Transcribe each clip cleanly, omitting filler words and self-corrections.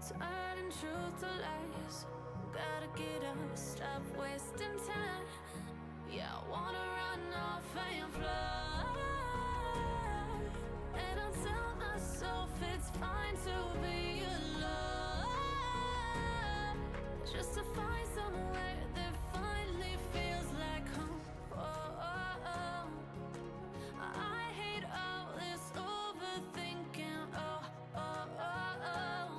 Turning truth to lies. Gotta get up, stop wasting time. Yeah, I wanna run off and fly. And I'll tell myself it's fine to be alone, just to find somewhere that finally feels like home. Oh, oh, oh. I hate all this overthinking. Oh, oh, oh, oh.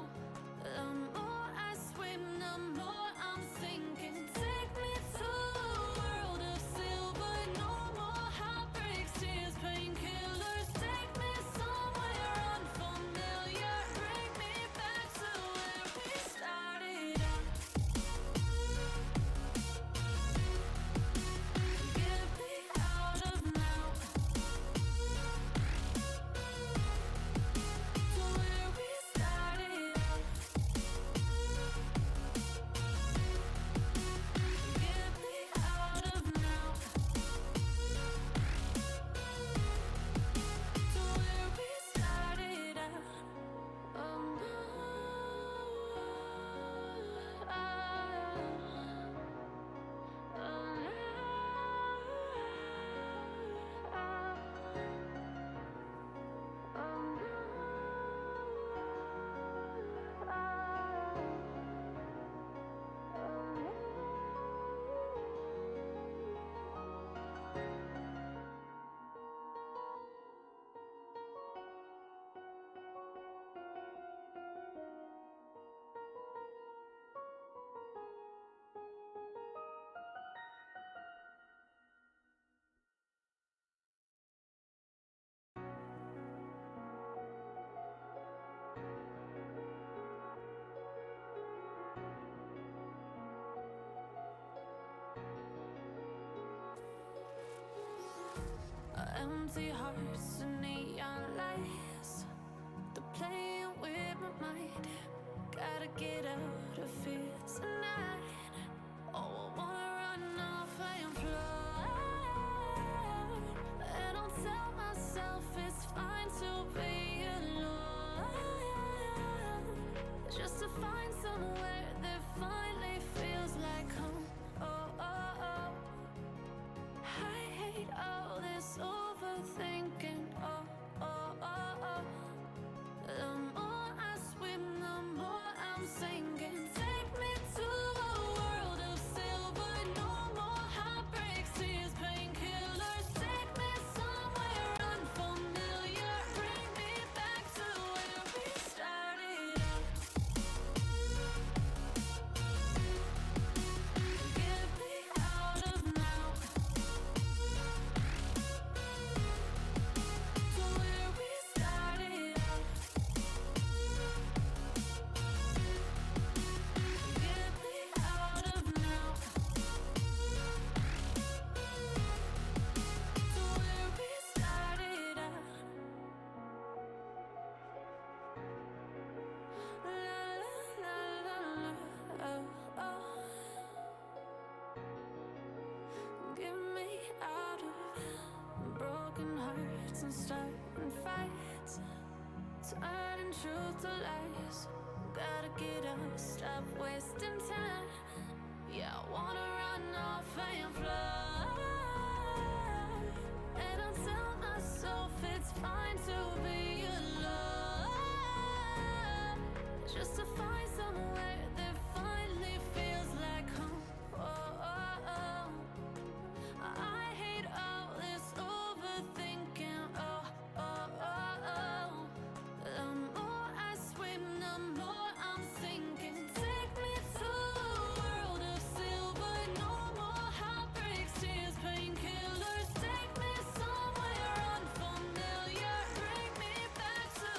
The more I swim, the more I'm sinking. Take me to a world of silver. No more heartbreaks, tears, painkillers. Take me somewhere unfamiliar. Bring me back to where we started out. Get me out of now, to where we started out. Get me out of now, to where we started out. Oh no, oh empty hearts and neon lights. They're playing with my mind. Gotta get out of here tonight. Oh, I wanna run off and fly. And I'll tell myself it's fine to be alone, just to find somewhere that finally feels like home. Oh, oh, oh. I hate all this overthinking. Oh, oh, oh, oh. The more I swim, the more I'm sinking. Take me to a world of silver. No more heartbreaks, tears, painkillers. Take me somewhere unfamiliar. Bring me back to where we started out. Get me out of now, to where we started out. Get me out of now, to where we started out. La la la la la, oh, oh. Get me out of broken hearts and starting fights. Turning truth to lies. Gotta get up, stop wasting time. Yeah, I wanna run off and fly. And I'll tell myself it's fine to be alone, just to find somewhere that finally feels like home. Oh, oh, oh. I hate all this overthinking. Oh, oh, oh, oh. The more I swim, the more I'm sinking. Take me to a world of silver. No more heartbreaks, tears, painkillers. Take me somewhere unfamiliar. Bring me back to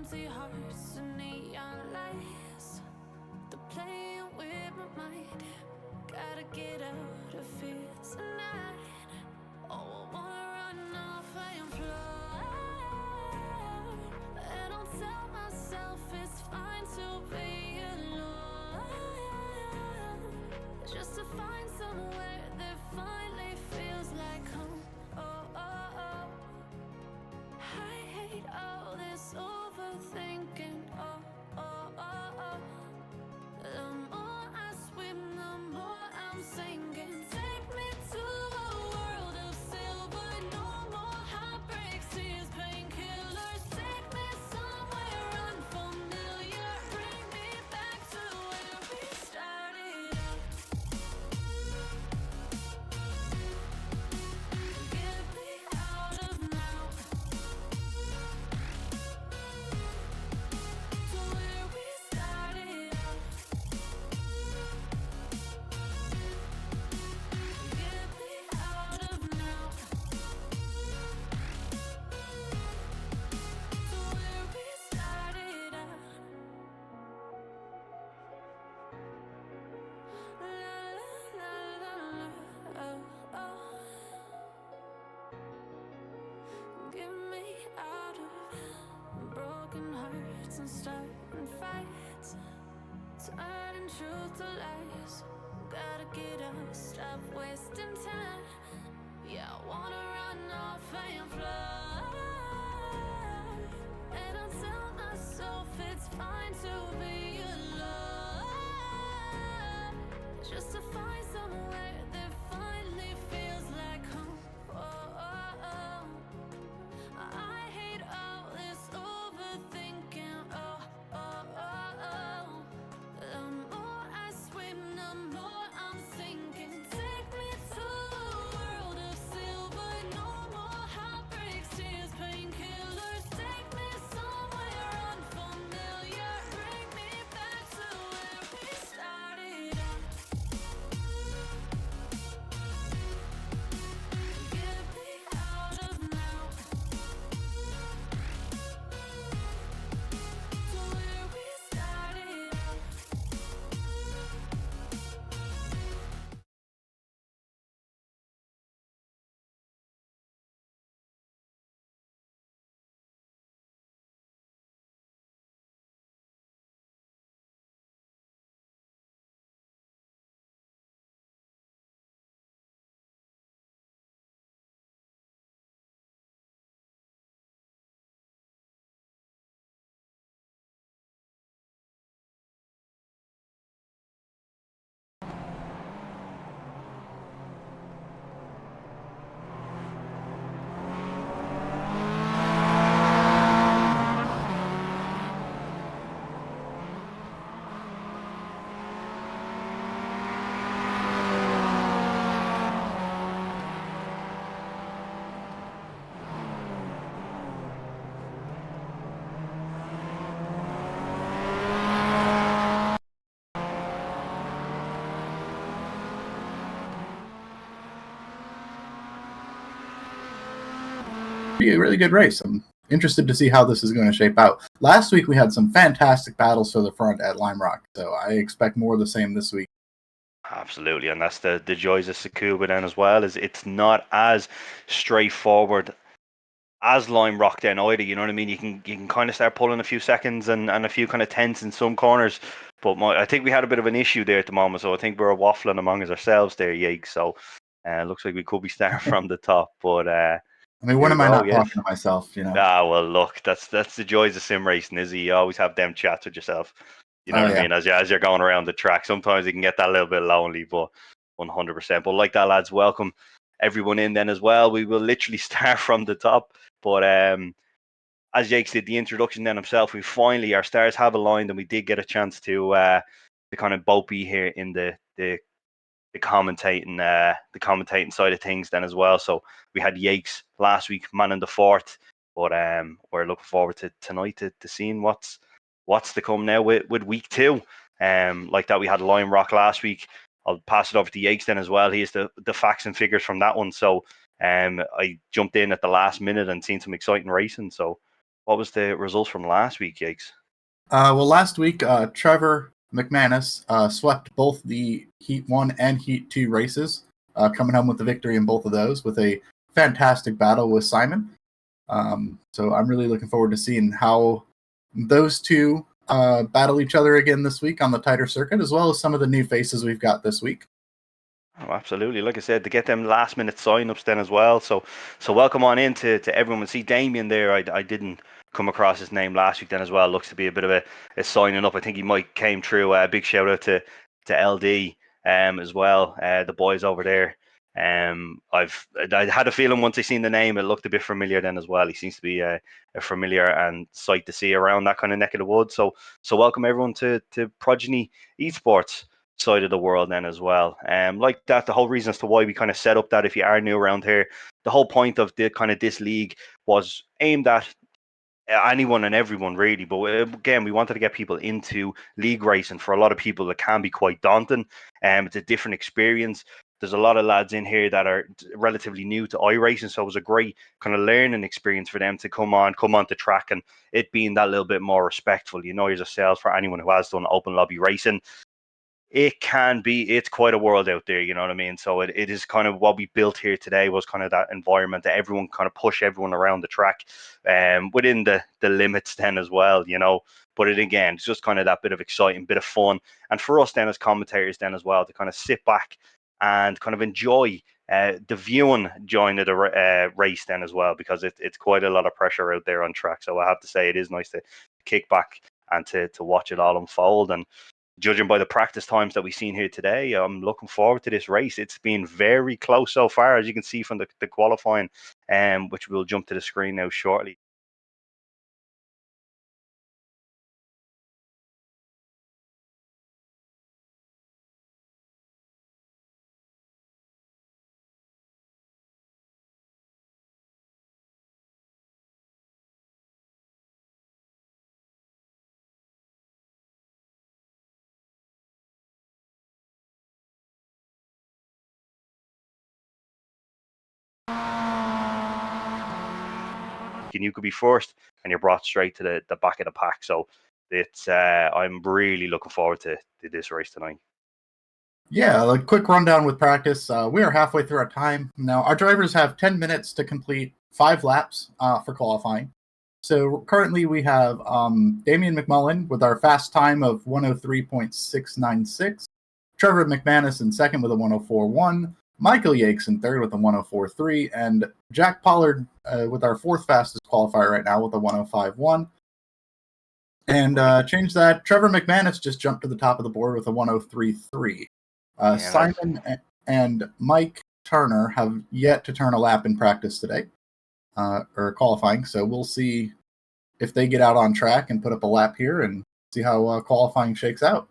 empty hearts and neon lights. They're playing with my mind. Gotta get out of here tonight. Oh, I wanna run off and fly. And I'll tell myself it's fine to be alone. Just to find somewhere that finally feels like home. Oh, oh, oh. I hate all this overthinking. Oh, oh, oh, oh. The more I swim, the more I'm sinking. Take me to a world of silver. No more heartbreaks, tears, painkillers. Take me somewhere unfamiliar. Bring me back to where we started out. Get me out of now. To where we started out. Get me out of now. To where we started out. La la la la la. Oh, oh. Get me out of broken hearts and starting fights. Turning truth to lies. Gotta get up, stop wasting time. Yeah, I wanna run off and fly. And I'll tell myself it's fine to be alone. Just to find somewhere that finally feels like home. Oh, oh, oh. I hate all this overthinking. Oh, oh, oh, oh. The more I swim, the more I'm sinking. Take me to a world of silver. No more heartbreaks, tears, painkillers. Take me somewhere unfamiliar. Bring me back to where we started out. Get me out of now. To where we started out. Be a really good race. I'm interested to see how this is going to shape out. Last week we had some fantastic battles to the front at Lime Rock, so I expect more of the same this week. Absolutely, and that's the joys of Tsukuba then as well, is it's not as straightforward as Lime Rock then either. You know what I mean? You can kind of start pulling a few seconds and a few kind of tenths in some corners, but I think we had a bit of an issue there at the moment, so I think we're waffling among ourselves there, Yake. So looks like we could be starting from the top, but I mean, here when we am I go. not Yes. talking to myself? You know? Ah, well, look, that's the joys of sim racing, is you always have them chats with yourself. You know Oh, what I yeah. mean? As you're going around the track, sometimes you can get that a little bit lonely, but 100%. But like that, lads, welcome everyone in then as well. We will literally start from the top, but as Jake did the introduction then himself, we finally, our stars have aligned, and we did get a chance to kind of both be here in the commentating side of things then as well. So we had Yakes last week, man in the fourth, but we're looking forward to tonight to seeing what's to come now with week two. Like that, we had Lime Rock last week. I'll pass it over to Yakes then as well. He has the facts and figures from that one. So I jumped in at the last minute and seen some exciting racing. So What was the results from last week, Yakes? Well, last week, Trevor McManus swept both the Heat 1 and Heat 2 races, coming home with the victory in both of those with a fantastic battle with Simon. So I'm really looking forward to seeing how those two battle each other again this week on the tighter circuit, as well as some of the new faces we've got this week. Oh, absolutely. Like I said, to get them last minute sign-ups then as well. So welcome on in to everyone. See Damien there. I didn't come across his name last week then as well. Looks to be a bit of a signing up. I think he might came through. A big shout out to LD as well. The boys over there. I had a feeling once I seen the name, it looked a bit familiar then as well. He seems to be a familiar and sight to see around that kind of neck of the woods. So welcome everyone to Progeny Esports side of the world then as well. Like that, the whole reason as to why we kind of set up that, if you are new around here, the whole point of the kind of this league was aimed at anyone and everyone really, but again, we wanted to get people into league racing. For a lot of people it can be quite daunting. It's a different experience. There's a lot of lads in here that are relatively new to iRacing, so it was a great kind of learning experience for them to come on the track, and it being that little bit more respectful. You know yourselves, for anyone who has done open lobby racing, it's quite a world out there, you know what I mean? So it is kind of what we built here today, was kind of that environment that everyone kind of push everyone around the track, within the limits then as well, you know. But it again, it's just kind of that bit of exciting, bit of fun, and for us then as commentators then as well, to kind of sit back and kind of enjoy the viewing during the race then as well, because it's quite a lot of pressure out there on track. So I have to say, it is nice to kick back and to watch it all unfold. And judging by the practice times that we've seen here today, I'm looking forward to this race. It's been very close so far, as you can see from the qualifying, which we'll jump to the screen now shortly. And you could be first, and you're brought straight to the back of the pack. So it's I'm really looking forward to this race tonight. Yeah, a quick rundown with practice. We are halfway through our time. Now, our drivers have 10 minutes to complete 5 laps for qualifying. So currently we have Damian McMullen with our fast time of 103.696, Trevor McManus in second with a 104.1, Michael Yakes in third with a 104.3, and Jack Pollard with our fourth fastest qualifier right now with a 105.1. And change that. Trevor McManus just jumped to the top of the board with a 103.3. Simon and Mike Turner have yet to turn a lap in practice today, or qualifying. So we'll see if they get out on track and put up a lap here and see how qualifying shakes out.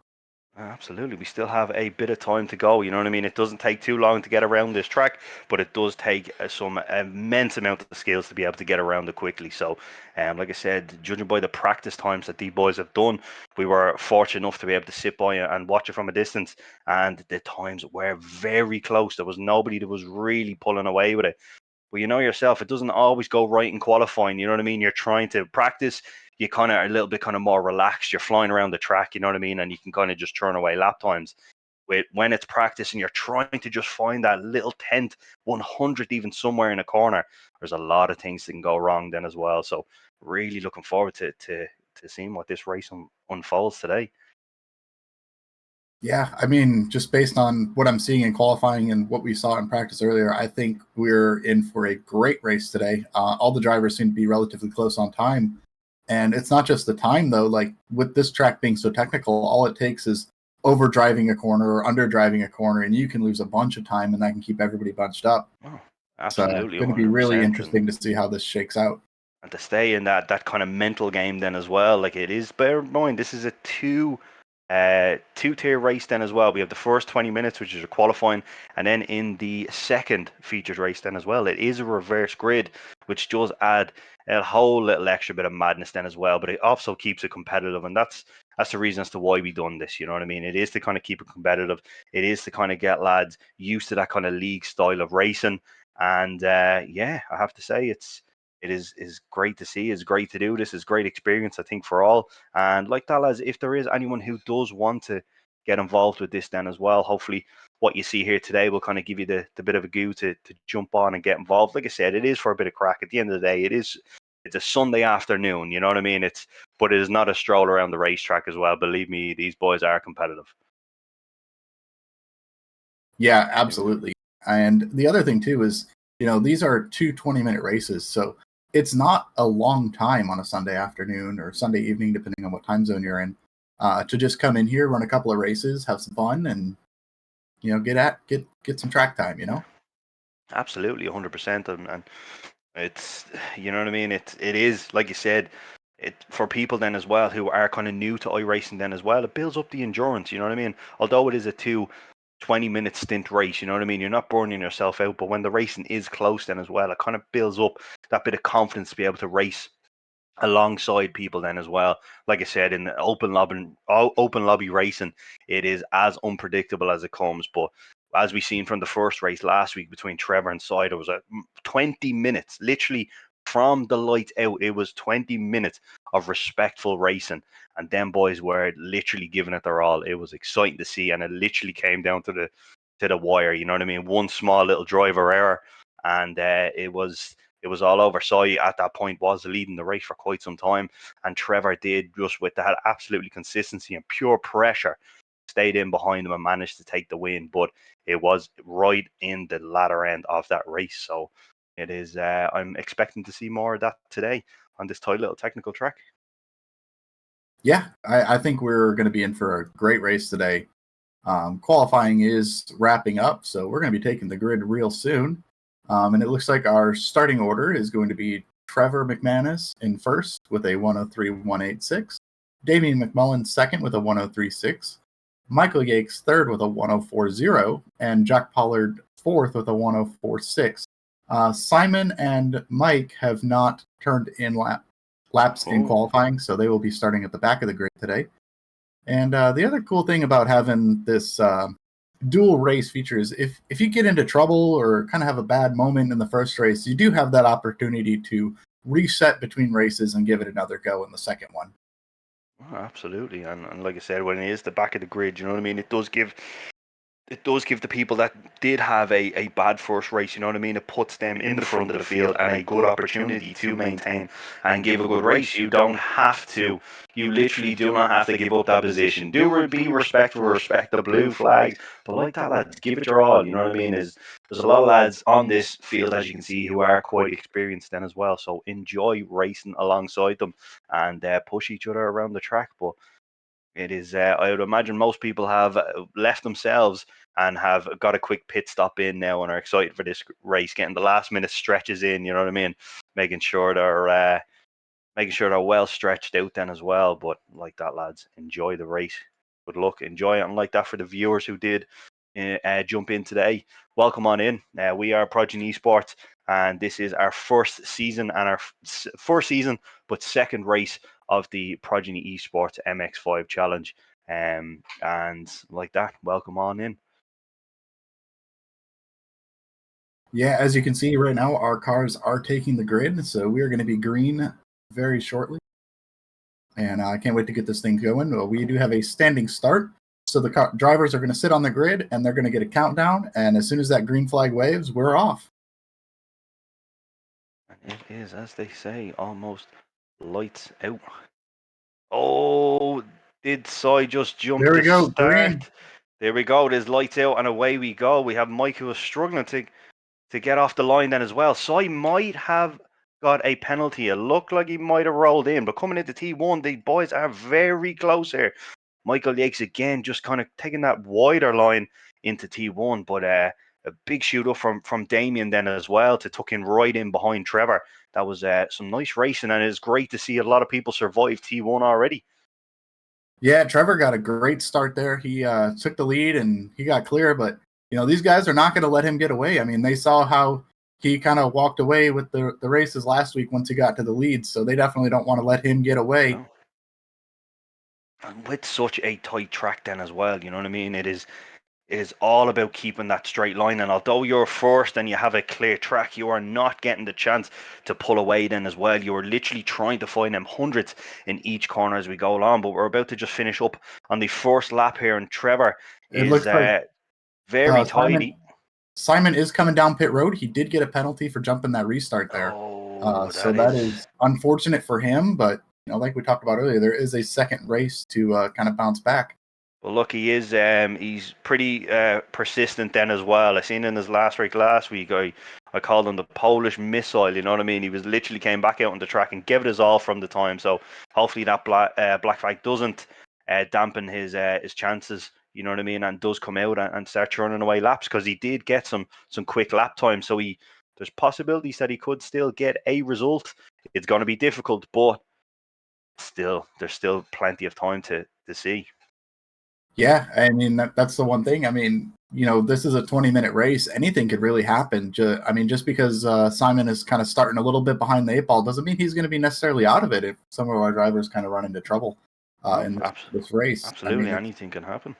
Absolutely. We still have a bit of time to go. You know what I mean? It doesn't take too long to get around this track, but it does take some immense amount of skills to be able to get around it quickly. So, like I said, judging by the practice times that the boys have done, we were fortunate enough to be able to sit by and watch it from a distance, and the times were very close. There was nobody that was really pulling away with it. But you know yourself, it doesn't always go right in qualifying. You know what I mean? You're trying to practice, you kind of are a little bit kind of more relaxed. You're flying around the track, you know what I mean? And you can kind of just turn away lap times. When it's practice and you're trying to just find that little 10th, 100th, even somewhere in a corner, there's a lot of things that can go wrong then as well. So really looking forward to seeing what this race unfolds today. Yeah, I mean, just based on what I'm seeing in qualifying and what we saw in practice earlier, I think we're in for a great race today. All the drivers seem to be relatively close on time. And it's not just the time, though. Like, with this track being so technical, all it takes is over driving a corner or under driving a corner, and you can lose a bunch of time, and that can keep everybody bunched up. Oh, So it's absolutely, going to be really 100%. interesting to see how this shakes out. And to stay in that kind of mental game then as well, like it is, bear in mind, this is a two-tier race then as well. We have the first 20 minutes, which is a qualifying, and then in the second featured race then as well, it is a reverse grid, which does add a whole little extra bit of madness then as well, but it also keeps it competitive, and that's the reason as to why we done this. You know what I mean? It is to kind of keep it competitive. It is to kind of get lads used to that kind of league style of racing. And yeah, I have to say, it is great to see. It's great to do this. It's great experience, I think, for all. And like that, lads, if there is anyone who does want to get involved with this, then as well, hopefully what you see here today will kind of give you the bit of a goo to jump on and get involved. Like I said, it is for a bit of crack. At the end of the day, it's a Sunday afternoon. You know what I mean? But it is not a stroll around the racetrack as well. Believe me, these boys are competitive. Yeah, absolutely. And the other thing too is, these are 20-minute races, so it's not a long time on a Sunday afternoon or Sunday evening, depending on what time zone you're in, to just come in here, run a couple of races, have some fun, and get some track time. Absolutely, 100%, and it's, you know what I mean. It is like you said. It for people then as well who are kind of new to iRacing then as well. It builds up the endurance. You know what I mean. Although it is a 20-minute stint race, you know what I mean. You're not burning yourself out, but when the racing is close then as well, it kind of builds up that bit of confidence to be able to race alongside people then as well. Like I said, in the open lobby racing, it is as unpredictable as it comes. But as we seen from the first race last week between Trevor and Side, it was 20 minutes, literally from the lights out. It was 20 minutes of respectful racing, and them boys were literally giving it their all. It was exciting to see, and it literally came down to the wire. You know what I mean? One small little driver error, and it was all over. Soy at that point was leading the race for quite some time, and Trevor did, just with that absolutely consistency and pure pressure, stayed in behind him and managed to take the win. But it was right in the latter end of that race, so it is. I'm expecting to see more of that today on this tight little technical track. Yeah, I think we're going to be in for a great race today. Qualifying is wrapping up, so we're going to be taking the grid real soon. And it looks like our starting order is going to be Trevor McManus in first with a 103.186, Damian McMullen second with a 103.6, Michael Yates third with a 104.0, and Jack Pollard fourth with a 104.6. Simon and Mike have not turned in laps in qualifying, so they will be starting at the back of the grid today. And the other cool thing about having this dual race feature is if you get into trouble or kind of have a bad moment in the first race, you do have that opportunity to reset between races and give it another go in the second one. Oh, absolutely, and like I said, when it is the back of the grid, you know what I mean. It does give the people that did have a bad first race, you know what I mean? It puts them in the front of the field and a good opportunity to maintain and give a good race. You literally do not have to give up that position. Be respectful, respect the blue flags, but like that, lads, give it your all, you know what I mean? There's a lot of lads on this field, as you can see, who are quite experienced then as well. So enjoy racing alongside them and push each other around the track. But it is, I would imagine most people have left themselves and have got a quick pit stop in now and are excited for this race, getting the last minute stretches in, you know what I mean? Making sure they're well stretched out then as well. But like that, lads, enjoy the race. Good luck, enjoy it. And like that, for the viewers who did jump in today, welcome on in. We are Progeny Esports, and this is our first season but second race of the Progeny Esports MX-5 challenge. And like that, welcome on in. Yeah, as you can see right now, our cars are taking the grid, so we are going to be green very shortly. And I can't wait to get this thing going. We do have a standing start, so the drivers are going to sit on the grid, and they're going to get a countdown, and as soon as that green flag waves, we're off. And it is, as they say, almost lights out. Oh, did Sai just jump There we the go, start? green. There we go. There's lights out, and away we go. We have Mike, who was struggling to get off the line then as well. Sai might have got a penalty. It looked like he might have rolled in, but coming into T1, the boys are very close here. Michael Yates again, just kind of taking that wider line into T1, but a big shoot up from Damien then as well to tuck in right in behind Trevor. That was some nice racing, and it's great to see a lot of people survive T1 already. Yeah, Trevor got a great start there. He took the lead and he got clear, but these guys are not going to let him get away. I mean, they saw how he kind of walked away with the races last week once he got to the lead, so they definitely don't want to let him get away. No. And with such a tight track then as well, you know what I mean? is all about keeping that straight line. And although you're first and you have a clear track, you are not getting the chance to pull away then as well. You are literally trying to find them hundredths in each corner as we go along. But we're about to just finish up on the first lap here, and Trevor It is looks like very Simon tidy. Simon is coming down pit road. He did get a penalty for jumping that restart there. Oh, So that is unfortunate for him, but like we talked about earlier, there is a second race to kind of bounce back. Well, look, he's pretty persistent then as well. I seen in his last race last week, I called him the Polish missile. You know what I mean? He was literally came back out on the track and gave it his all from the time. So hopefully that black flag doesn't dampen his chances. You know what I mean? And does come out and start turning away laps, because he did get some quick lap time. So there's possibilities that he could still get a result. It's going to be difficult, but there's still plenty of time to see. Yeah, I mean that's the one thing. I mean, this is a 20-minute race. Anything could really happen. Just because Simon is kind of starting a little bit behind the eight ball doesn't mean he's going to be necessarily out of it if some of our drivers kind of run into trouble No, in this race. I absolutely mean, anything can happen.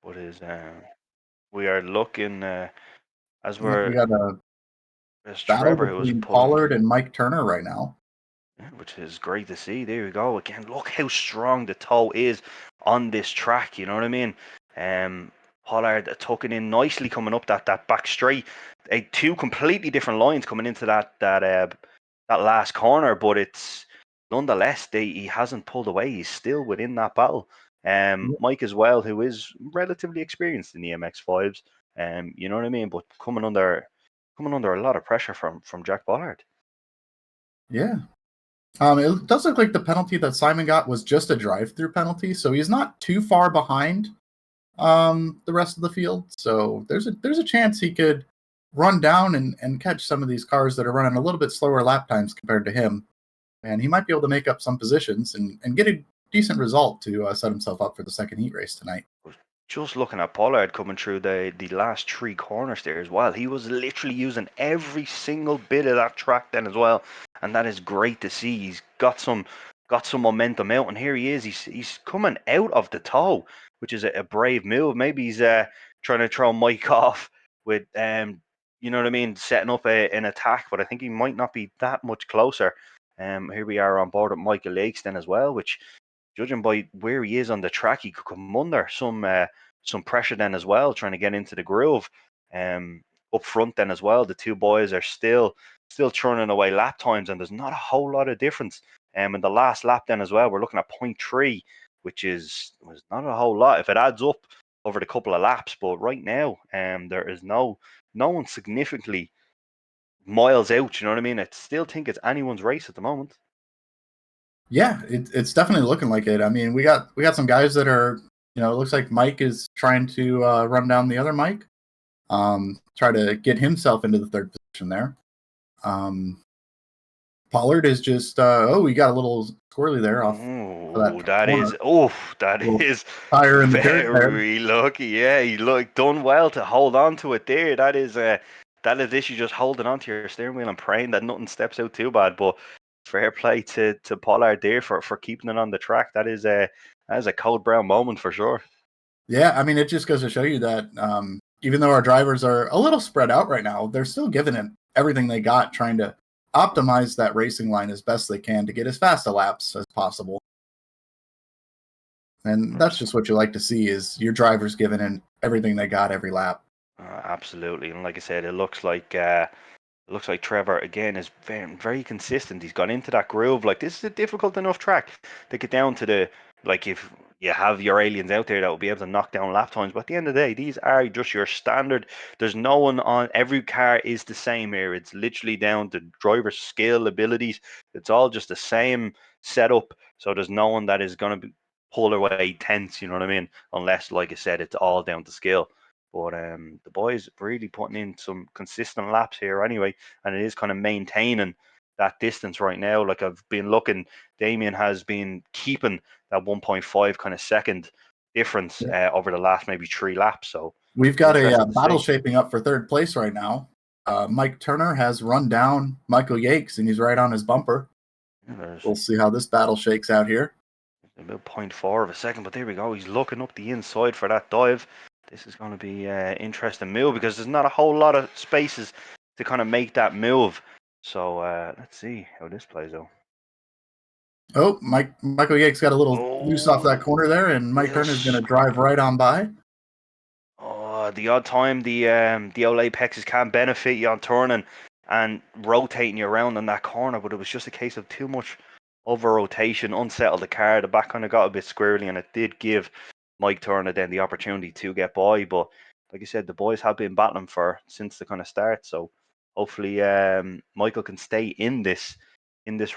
But we are looking as we got a as battle Trevor, who was between pulling, Pollard and Mike Turner right now. which is great to see. There you go again. Look how strong the toe is on this track. You know what I mean? Pollard tucking in nicely, coming up that back straight. Two completely different lines coming into that last corner, but it's nonetheless he hasn't pulled away. He's still within that battle. Mike as well, who is relatively experienced in the MX-5s. You know what I mean? But coming under a lot of pressure from Jack Pollard. Yeah. It does look like the penalty that Simon got was just a drive-through penalty, so he's not too far behind the rest of the field. So there's a chance he could run down and catch some of these cars that are running a little bit slower lap times compared to him, and he might be able to make up some positions and get a decent result to set himself up for the second heat race tonight. Just looking at Pollard coming through the last three corners there as well, he was literally using every single bit of that track then as well, and that is great to see. He's got some momentum out, and here he is. He's coming out of the toe, which is a brave move. Maybe he's trying to throw Mike off with you know what I mean, setting up an attack, but I think he might not be that much closer. Here we are on board with Michael Lakes then as well, which, judging by where he is on the track, he could come under some pressure then as well, trying to get into the groove. Up front then as well, the two boys are still churning away lap times, and there's not a whole lot of difference. In the last lap then as well, we're looking at 0.3, which was not a whole lot if it adds up over the couple of laps. But right now, there is no one significantly miles out. You know what I mean? I still think it's anyone's race at the moment. Yeah, it's definitely looking like it. I mean, we got some guys that are, it looks like Mike is trying to run down the other Mike, try to get himself into the third position there. Pollard is just, we got a little squirrely there off of that corner. That Little is tire in the dirt there. very lucky. Yeah, he done well to hold on to it there. That is issue, just holding on to your steering wheel and praying that nothing steps out too bad. But fair play to Pollard there for keeping it on the track. That is a Code Brown moment for sure. Yeah, I mean, it just goes to show you that even though our drivers are a little spread out right now, they're still giving it everything they got, trying to optimize that racing line as best they can to get as fast a laps as possible. And that's just what you like to see, is your drivers giving in everything they got every lap. Absolutely, and like I said, it looks like Trevor again is very, very consistent. He's gone into that groove. Like, this is a difficult enough track to get down to the, like, if you have your aliens out there that will be able to knock down lap times. But at the end of the day, these are just your standard. There's no one on, every car is the same here. It's literally down to driver skill, abilities. It's all just the same setup. So there's no one that is going to be pull away tense, you know what I mean? Unless, like I said, it's all down to skill. But the boys really putting in some consistent laps here anyway, and it is kind of maintaining that distance right now. Like, I've been looking, Damien has been keeping that 1.5 kind of second difference over the last maybe 3 laps. So We've got a interesting to battle see. shaping up for third place right now. Mike Turner has run down Michael Yakes, and he's right on his bumper. There's We'll see how this battle shakes out here. about 0.4 of a second, but there we go. He's looking up the inside for that dive. This is going to be an interesting move because there's not a whole lot of spaces to kind of make that move. So let's see how this plays out. Oh, Michael Yates got a little loose off that corner there, and Mike little Turner's going to drive right on by. Oh, the odd time the old apexes can benefit you on turning and rotating you around in that corner, but it was just a case of too much over rotation, unsettled the car. The back kind of got a bit squirrely, and it did give Mike Turner then the opportunity to get by. But like I said, the boys have been battling for since the kind of start. So hopefully, Michael can stay in this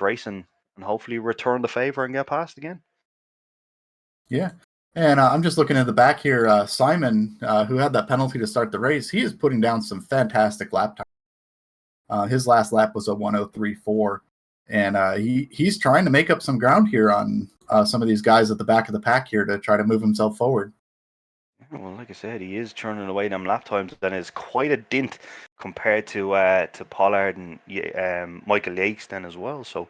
race and hopefully return the favor and get past again. Yeah. And I'm just looking at the back here. Simon, who had that penalty to start the race, he is putting down some fantastic lap time. His last lap was a 1:03.4, and he's trying to make up some ground here on some of these guys at the back of the pack here to try to move himself forward. Well, like I said, he is churning away them lap times. That is quite a dint compared to Pollard and Michael Yates then as well. So I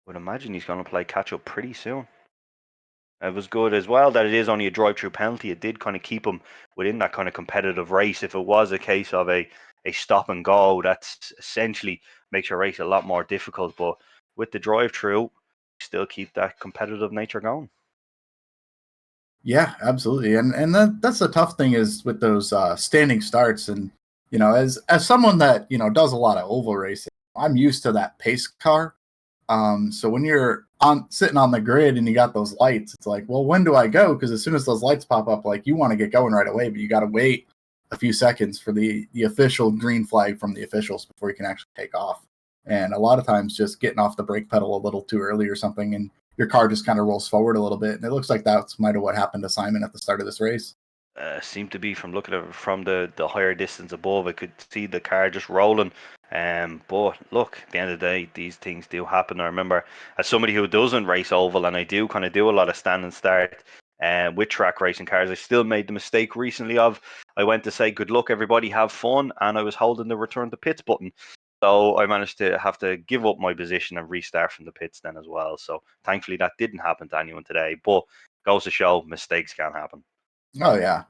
would imagine he's going to play catch up pretty soon. It was good as well that it is only a drive-through penalty. It did kind of keep him within that kind of competitive race. If it was a case of a stop and go, that's essentially makes your race a lot more difficult. But with the drive-through, still keep that competitive nature going. Yeah, absolutely. And that's the tough thing is with those standing starts. And as someone that does a lot of oval racing, I'm used to that pace car. So when you're sitting on the grid and you got those lights, it's like, well, when do I go? Because as soon as those lights pop up, like you want to get going right away, but you got to wait a few seconds for the official green flag from the officials before you can actually take off. And a lot of times, just getting off the brake pedal a little too early or something, and your car just kind of rolls forward a little bit. And it looks like that's might have what happened to Simon at the start of this race. Seemed to be from looking at it from the higher distance above. I could see the car just rolling. But look, at the end of the day, these things do happen. I remember as somebody who doesn't race oval, and I do kind of do a lot of stand and start with track racing cars, I still made the mistake recently of I went to say good luck, everybody, have fun, and I was holding the return to pits button. So I managed to have to give up my position and restart from the pits then as well. So thankfully that didn't happen to anyone today. But goes to show mistakes can happen. Oh yeah,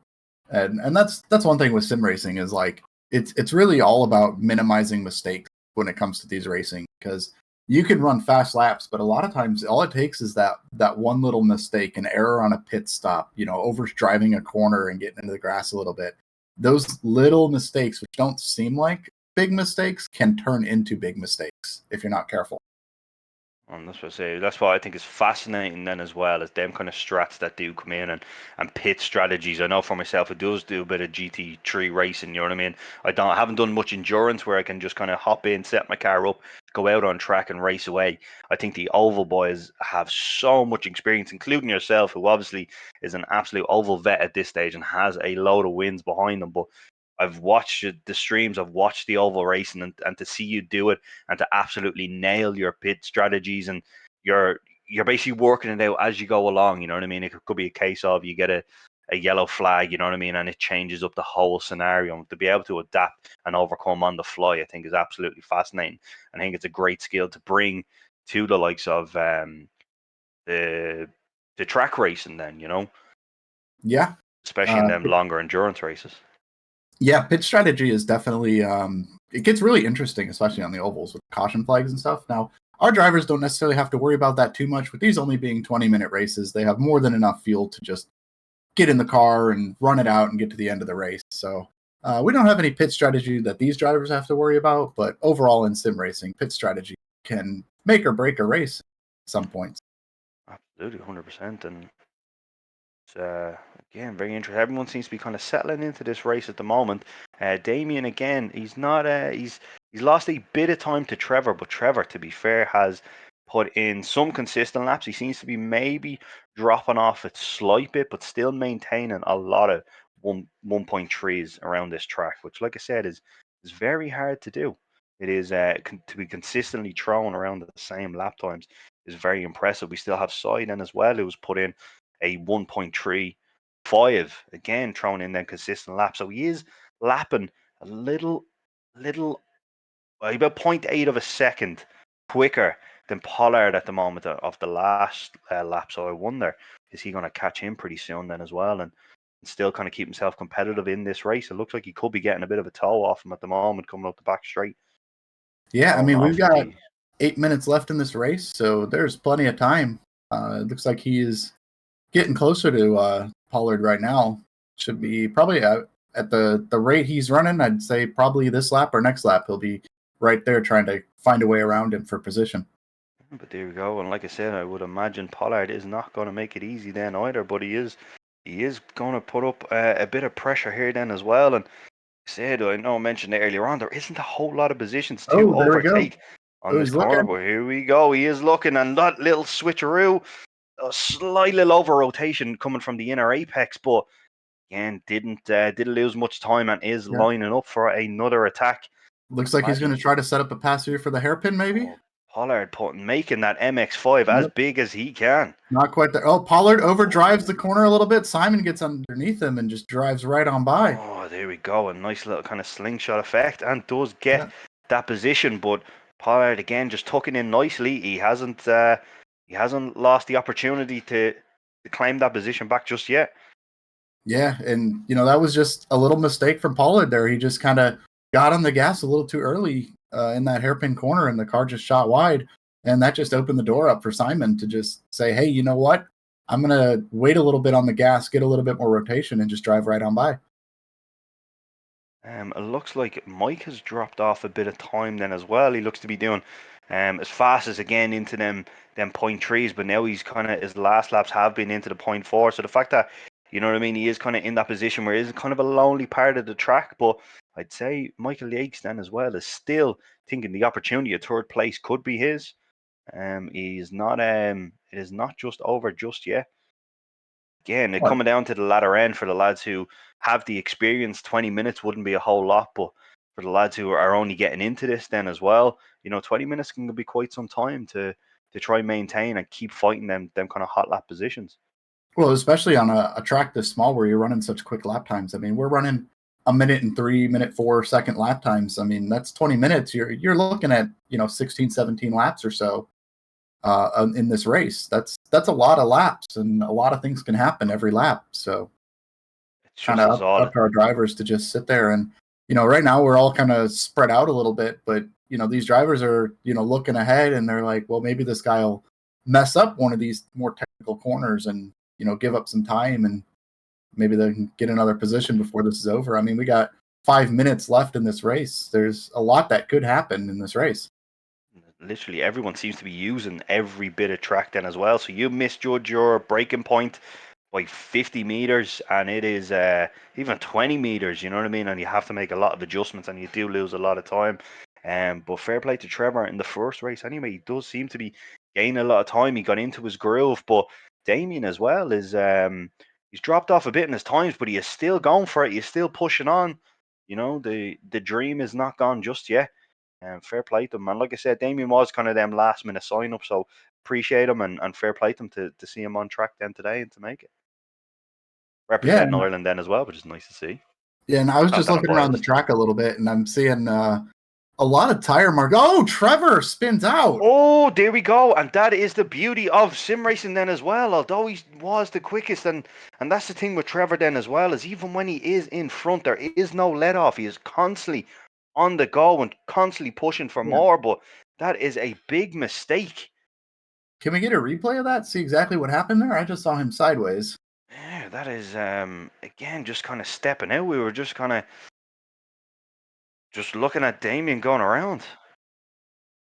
and that's one thing with sim racing is like it's really all about minimizing mistakes when it comes to these racing, because you can run fast laps, but a lot of times all it takes is that one little mistake, an error on a pit stop, over driving a corner and getting into the grass a little bit. Those little mistakes, which don't seem like big mistakes, can turn into big mistakes if you're not careful. And that's what I say. That's what I think is fascinating then as well, is them kind of strats that do come in and pit strategies. I know for myself, it does do a bit of GT3 racing. You know what I mean? I haven't done much endurance where I can just kind of hop in, set my car up, go out on track and race away. I think the oval boys have so much experience, including yourself, who obviously is an absolute oval vet at this stage and has a load of wins behind them. But I've watched the streams, I've watched the oval racing, and to see you do it and to absolutely nail your pit strategies, and you're basically working it out as you go along. You know what I mean? It could be a case of you get a yellow flag, you know what I mean, and it changes up the whole scenario. And to be able to adapt and overcome on the fly, I think is absolutely fascinating. And I think it's a great skill to bring to the likes of the track racing. Then Yeah, especially in uh, them longer endurance races. yeah, pitch strategy is definitely it gets really interesting, especially on the ovals with caution flags and stuff. Now, our drivers don't necessarily have to worry about that too much. With these only being 20-minute races, they have more than enough fuel to just get in the car and run it out and get to the end of the race. So we don't have any pit strategy that these drivers have to worry about. But overall, in sim racing, pit strategy can make or break a race at some points. Absolutely, 100%. And it's, again, very interesting. Everyone seems to be kind of settling into this race at the moment. Damien, again, he's not. He's lost a bit of time to Trevor, but Trevor, to be fair, has put in some consistent laps. He seems to be maybe dropping off a slight bit, but still maintaining a lot of 1.3s around this track, which, like I said, is very hard to do. It is to be consistently thrown around the same lap times is very impressive. We still have Siden as well, who's put in a 1.35, again throwing in them consistent laps. So he is lapping a little about zero point 0.8 of a second quicker than Pollard at the moment of the last lap. So I wonder, is he going to catch him pretty soon then as well? And still kind of keep himself competitive in this race. It looks like he could be getting a bit of a toe off him at the moment, coming up the back straight. Yeah, I Going mean, we've off got the 8 minutes left in this race, so there's plenty of time. It looks like he is getting closer to Pollard right now. Should be probably at the rate he's running. I'd say probably this lap or next lap he'll be right there trying to find a way around him for position. But there we go. And like I said, I would imagine Pollard is not going to make it easy then either. But he is going to put up a bit of pressure here then as well. And said, I know I mentioned it earlier on, there isn't a whole lot of positions to Oh, there we go. overtake on Oh, this he's corner. looking. But here we go. He is looking, and that little switcheroo, a slight little over rotation coming from the inner apex, but again didn't lose much time and is Yeah. lining up for another attack. Looks like he's going to try to set up a pass here for the hairpin, maybe. Oh, Pollard making that MX-5 as big as he can. Not quite there. Oh, Pollard overdrives the corner a little bit. Simon gets underneath him and just drives right on by. Oh, there we go. A nice little kind of slingshot effect, and does get that position. But Pollard again just tucking in nicely. He hasn't lost the opportunity to claim that position back just yet. Yeah, and that was just a little mistake from Pollard there. He just kind of got on the gas a little too early in that hairpin corner, and the car just shot wide. And that just opened the door up for Simon to just say, hey, you know what? I'm going to wait a little bit on the gas, get a little bit more rotation, and just drive right on by. It looks like Mike has dropped off a bit of time then as well. He looks to be doing as fast as again into them 0.3s, but now he's kind of, his last laps have been into the 0.4. So the fact that, you know what I mean, he is kind of in that position where it is kind of a lonely part of the track, but I'd say Michael Yates then as well is still thinking the opportunity of third place could be his. He's not it is not just over just yet. Again, it coming down to the latter end for the lads who have the experience. 20 minutes wouldn't be a whole lot, but for the lads who are only getting into this then as well, 20 minutes can be quite some time to try and maintain and keep fighting them kind of hot lap positions. Well, especially on a track this small where you're running such quick lap times. I mean, we're running a minute and 3, minute 4 second lap times. I mean, that's 20 minutes. You're looking at 16, 17 laps or so in this race. That's a lot of laps, and a lot of things can happen every lap. So It's kind just of as odd. up to our drivers to just sit there and right now we're all kind of spread out a little bit, but these drivers are looking ahead, and they're like, well, maybe this guy will mess up one of these more technical corners and give up some time, and maybe they can get another position before this is over. I mean, we got 5 minutes left in this race. There's a lot that could happen in this race. Literally everyone seems to be using every bit of track then as well. So you misjudge your braking point by 50 meters, and it is even 20 meters, you know what I mean? And you have to make a lot of adjustments, and you do lose a lot of time. But fair play to Trevor in the first race anyway. He does seem to be gaining a lot of time. He got into his groove, but Damien as well is he's dropped off a bit in his times, but he is still going for it. He's still pushing on. The dream is not gone just yet. And fair play to him. And like I said, Damien was kind of them last minute sign up, so appreciate him and fair play to him to see him on track then today and to make it. Representing Ireland then as well, which is nice to see. Yeah, and I was just looking around the track a little bit, and I'm seeing a lot of tire marks. Oh, Trevor spins out. Oh, there we go. And that is the beauty of sim racing then as well. Although he was the quickest, and that's the thing with Trevor then as well, is even when he is in front, there is no let off. He is constantly on the go and constantly pushing for more, but that is a big mistake. Can we get a replay of that? See exactly what happened there? I just saw him sideways. Yeah, that is again just kind of stepping out. We were just kind of just looking at Damien going around.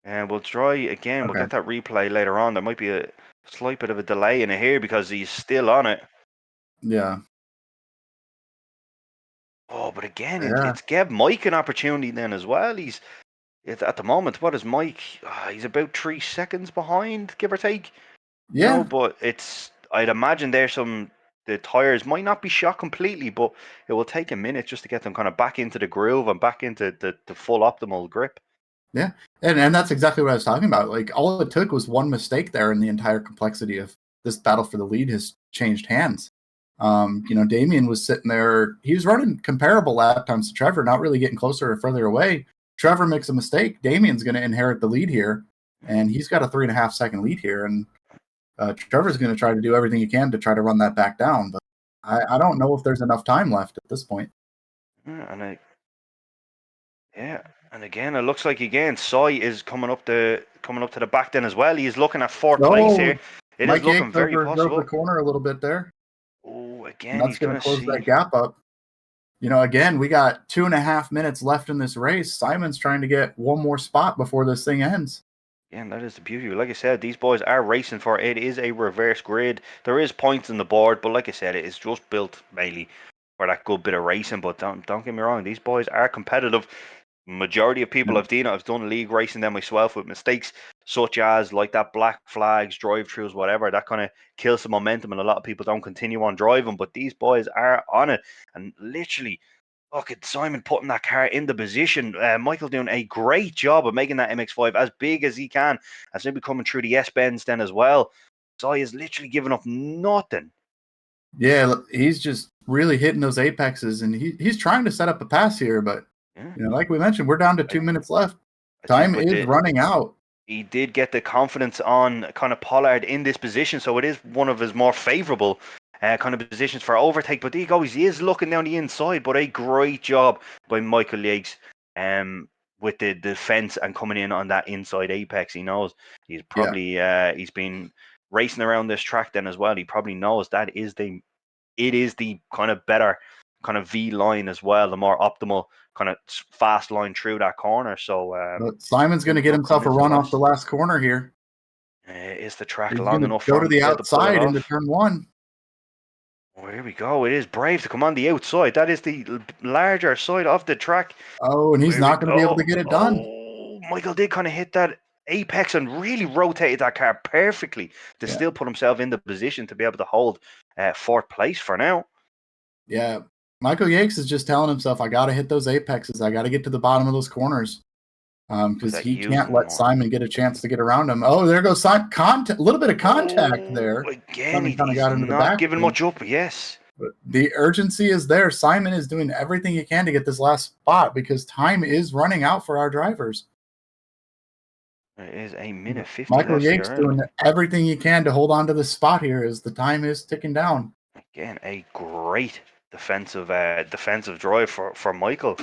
And we'll try again. Okay. We'll get that replay later on. There might be a slight bit of a delay in it here because he's still on it. Yeah. Oh, but again, it's gave Mike an opportunity then as well. He's at the moment. What is Mike? He's about 3 seconds behind, give or take. Yeah. But I'd imagine the tires might not be shot completely, but it will take a minute just to get them kind of back into the groove and back into the full optimal grip. Yeah, and that's exactly what I was talking about. Like, all it took was one mistake there, and the entire complexity of this battle for the lead has changed hands. Damien was sitting there. He was running comparable lap times to Trevor, not really getting closer or further away. Trevor makes a mistake. Damien's going to inherit the lead here, and he's got a 3.5 second lead here. And Trevor's going to try to do everything he can to try to run that back down. But I don't know if there's enough time left at this point. Yeah, and again, it looks like Sai is coming up to the back then as well. He's looking at fourth place Oh, here. It is Mike looking Yates very overdrove the possible. corner a little bit there. Oh, And again, that's he's going going to to close that see. gap up. Again, we got 2.5 minutes left in this race. Simon's trying to get one more spot before this thing ends. Yeah, and that is the beauty. Like I said, these boys are racing for it. It is a reverse grid. There is points on the board, but like I said, it is just built mainly for that good bit of racing. But don't get me wrong, these boys are competitive. Majority of people I've done league racing them myself with mistakes such as like that black flags, drive-throughs, whatever. That kind of kills the momentum, and a lot of people don't continue on driving. But these boys are on it, and literally. Look at Simon putting that car in the position. Michael doing a great job of making that MX-5 as big as he can, as maybe coming through the S-bends then as well. Sai is literally giving up nothing. Yeah, he's just really hitting those apexes, and he's trying to set up a pass here, but like we mentioned, we're down to 2 minutes left. Time is running out. He did get the confidence on kind of Pollard in this position, so it is one of his more favourable kind of positions for overtake. But there you go, he is looking down the inside, but a great job by Michael Yates with the defence and coming in on that inside apex. He knows he's probably he's been racing around this track then as well. He probably knows that it is the kind of better kind of V line as well, the more optimal kind of fast line through that corner. So but Simon's going to get himself a run off the last corner here. Is the track He's long enough go for to him the to be able to pull it outside off? into turn one? Oh, here we go. It is brave to come on the outside. That is the larger side of the track. Oh, and he's not going to be able to get it done. Oh, Michael did kind of hit that apex and really rotated that car perfectly to still put himself in the position to be able to hold fourth place for now. Yeah, Michael Yates is just telling himself, I got to hit those apexes. I got to get to the bottom of those corners because he can't let Simon get a chance to get around him. Oh, there goes Simon. A little bit of contact there. Again, he's not giving much up, yes. But the urgency is there. Simon is doing everything he can to get this last spot because time is running out for our drivers. There is a minute 50 Michael left. Yates doing everything he can to hold on to this spot here as the time is ticking down. Again, a great defensive drive for Michael.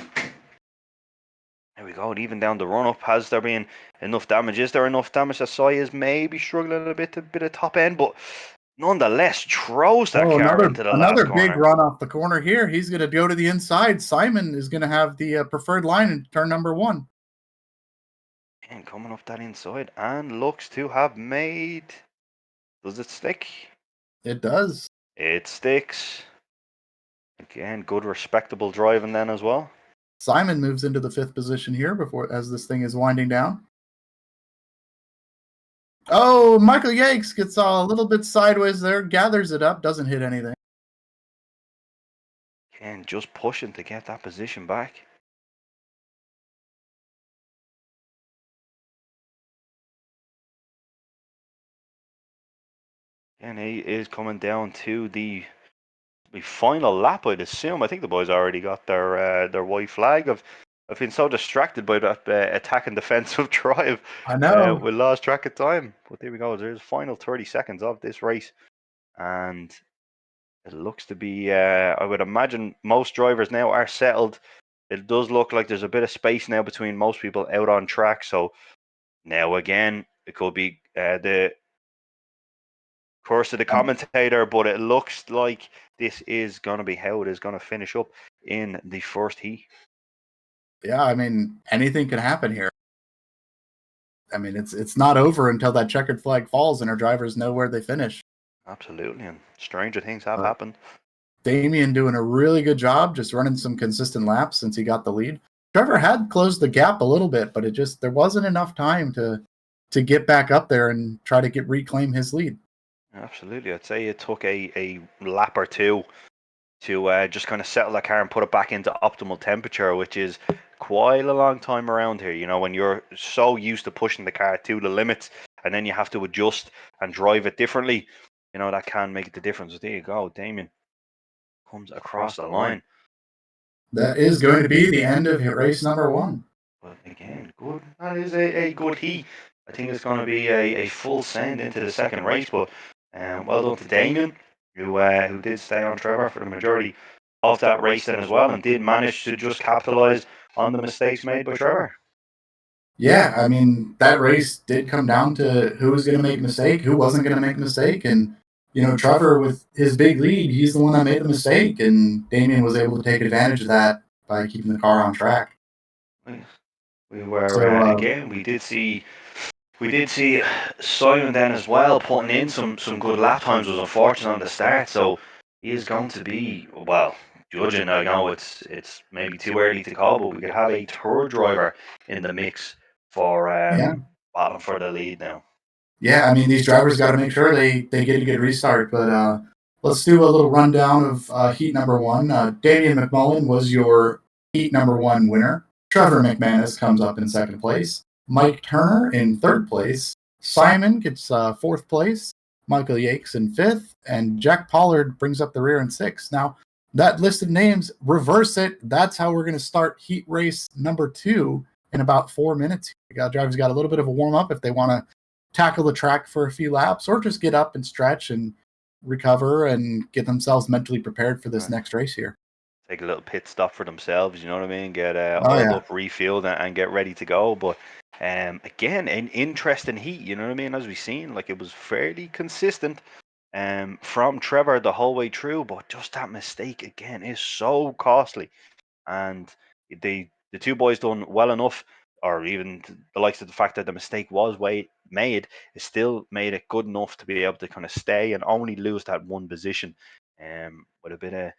There we go. And even down the run up, has there been enough damage? Is there enough damage that Sai is maybe struggling a bit of top end, but nonetheless throws that car into the last corner. Another big run off the corner here. He's going to go to the inside. Simon is going to have the preferred line in turn number one. And coming up that inside and looks to have made. Does it stick? It does. It sticks. Again, good respectable driving then as well. Simon moves into the 5th position here as this thing is winding down. Oh, Michael Yates gets a little bit sideways there, gathers it up, doesn't hit anything. And just pushing to get that position back. And he is coming down to the final lap, I'd assume. I think the boys already got their white flag. I've been so distracted by that attack and defensive drive. I know. We lost track of time. But there we go. There's the final 30 seconds of this race. And it looks to be, I would imagine most drivers now are settled. It does look like there's a bit of space now between most people out on track. So now again, it could be the curse of the commentator, but it looks like this is going to be how it is going to finish up in the first heat. Yeah, I mean, anything can happen here. I mean, it's not over until that checkered flag falls and our drivers know where they finish. Absolutely, and stranger things have happened. Damien doing a really good job, just running some consistent laps since he got the lead. Trevor had closed the gap a little bit, but there wasn't enough time to get back up there and try to reclaim his lead. Absolutely, I'd say it took a lap or two to just kind of settle the car and put it back into optimal temperature, which is quite a long time around here. You know, when you're so used to pushing the car to the limits and then you have to adjust and drive it differently, you know, that can make the difference. There you go, Damien comes across the line. That is going to be the end of race number one. But again, good. That is a good heat. I think it's going to be a full send into the second race, but well done to Damien. who did stay on Trevor for the majority of that race then as well, and did manage to just capitalise on the mistakes made by Trevor. Yeah, I mean, that race did come down to who was going to make a mistake, who wasn't going to make a mistake. And, Trevor, with his big lead, he's the one that made the mistake. And Damien was able to take advantage of that by keeping the car on track. We were, So, again, we did see Simon then as well putting in some good lap times. Was unfortunate on the start, so he is going to be, well, judging. I know it's maybe too early to call, but we could have a third driver in the mix for battling for the lead now. Yeah, I mean, these drivers got to make sure they get a good restart. But let's do a little rundown of heat number one. Damien McMullen was your heat number one winner. Trevor McManus comes up in second place. Mike Turner in third place. Simon gets fourth place. Michael Yakes in fifth. And Jack Pollard brings up the rear in sixth. Now, that list of names, reverse it. That's how we're going to start heat race number two in about 4 minutes. Drivers got a little bit of a warm up if they want to tackle the track for a few laps or just get up and stretch and recover and get themselves mentally prepared for this next race here. Take a little pit stop for themselves, you know what I mean? Get oiled up, refilled, and get ready to go. But again, an interesting heat, you know what I mean? As we've seen, like it was fairly consistent from Trevor the whole way through, but just that mistake again is so costly. And the two boys done well enough, or even the likes of the fact that the mistake was made, it still made it good enough to be able to kind of stay and only lose that one position. With a bit of,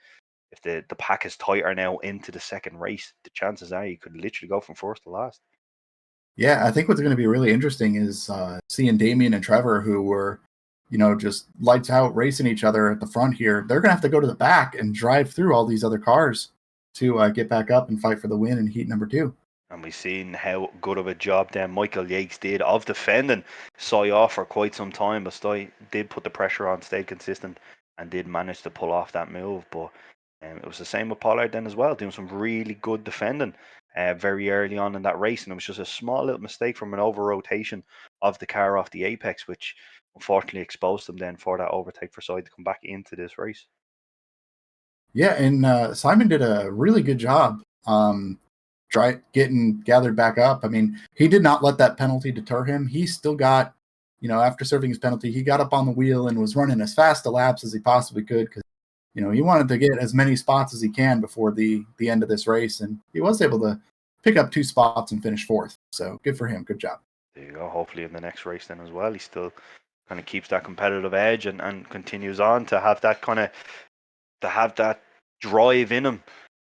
if the pack is tighter now into the second race, the chances are you could literally go from first to last. Yeah, I think what's going to be really interesting is seeing Damien and Trevor, who were, just lights out racing each other at the front here. They're going to have to go to the back and drive through all these other cars to get back up and fight for the win in heat number two. And we've seen how good of a job then Michael Yakes did of defending Soy off for quite some time, but Soy did put the pressure on, stayed consistent, and did manage to pull off that move. But it was the same with Pollard then as well, doing some really good defending very early on in that race. And it was just a small little mistake from an over rotation of the car off the apex, which unfortunately exposed them then for that overtake for Soy to come back into this race. Yeah, and Simon did a really good job getting gathered back up. I mean, he did not let that penalty deter him. He still got, after serving his penalty, he got up on the wheel and was running as fast a laps as he possibly could because, he wanted to get as many spots as he can before the end of this race. And he was able to pick up 2 spots and finish fourth. So good for him. Good job. There you go. Hopefully in the next race then as well, he still kind of keeps that competitive edge and continues on to have that drive in him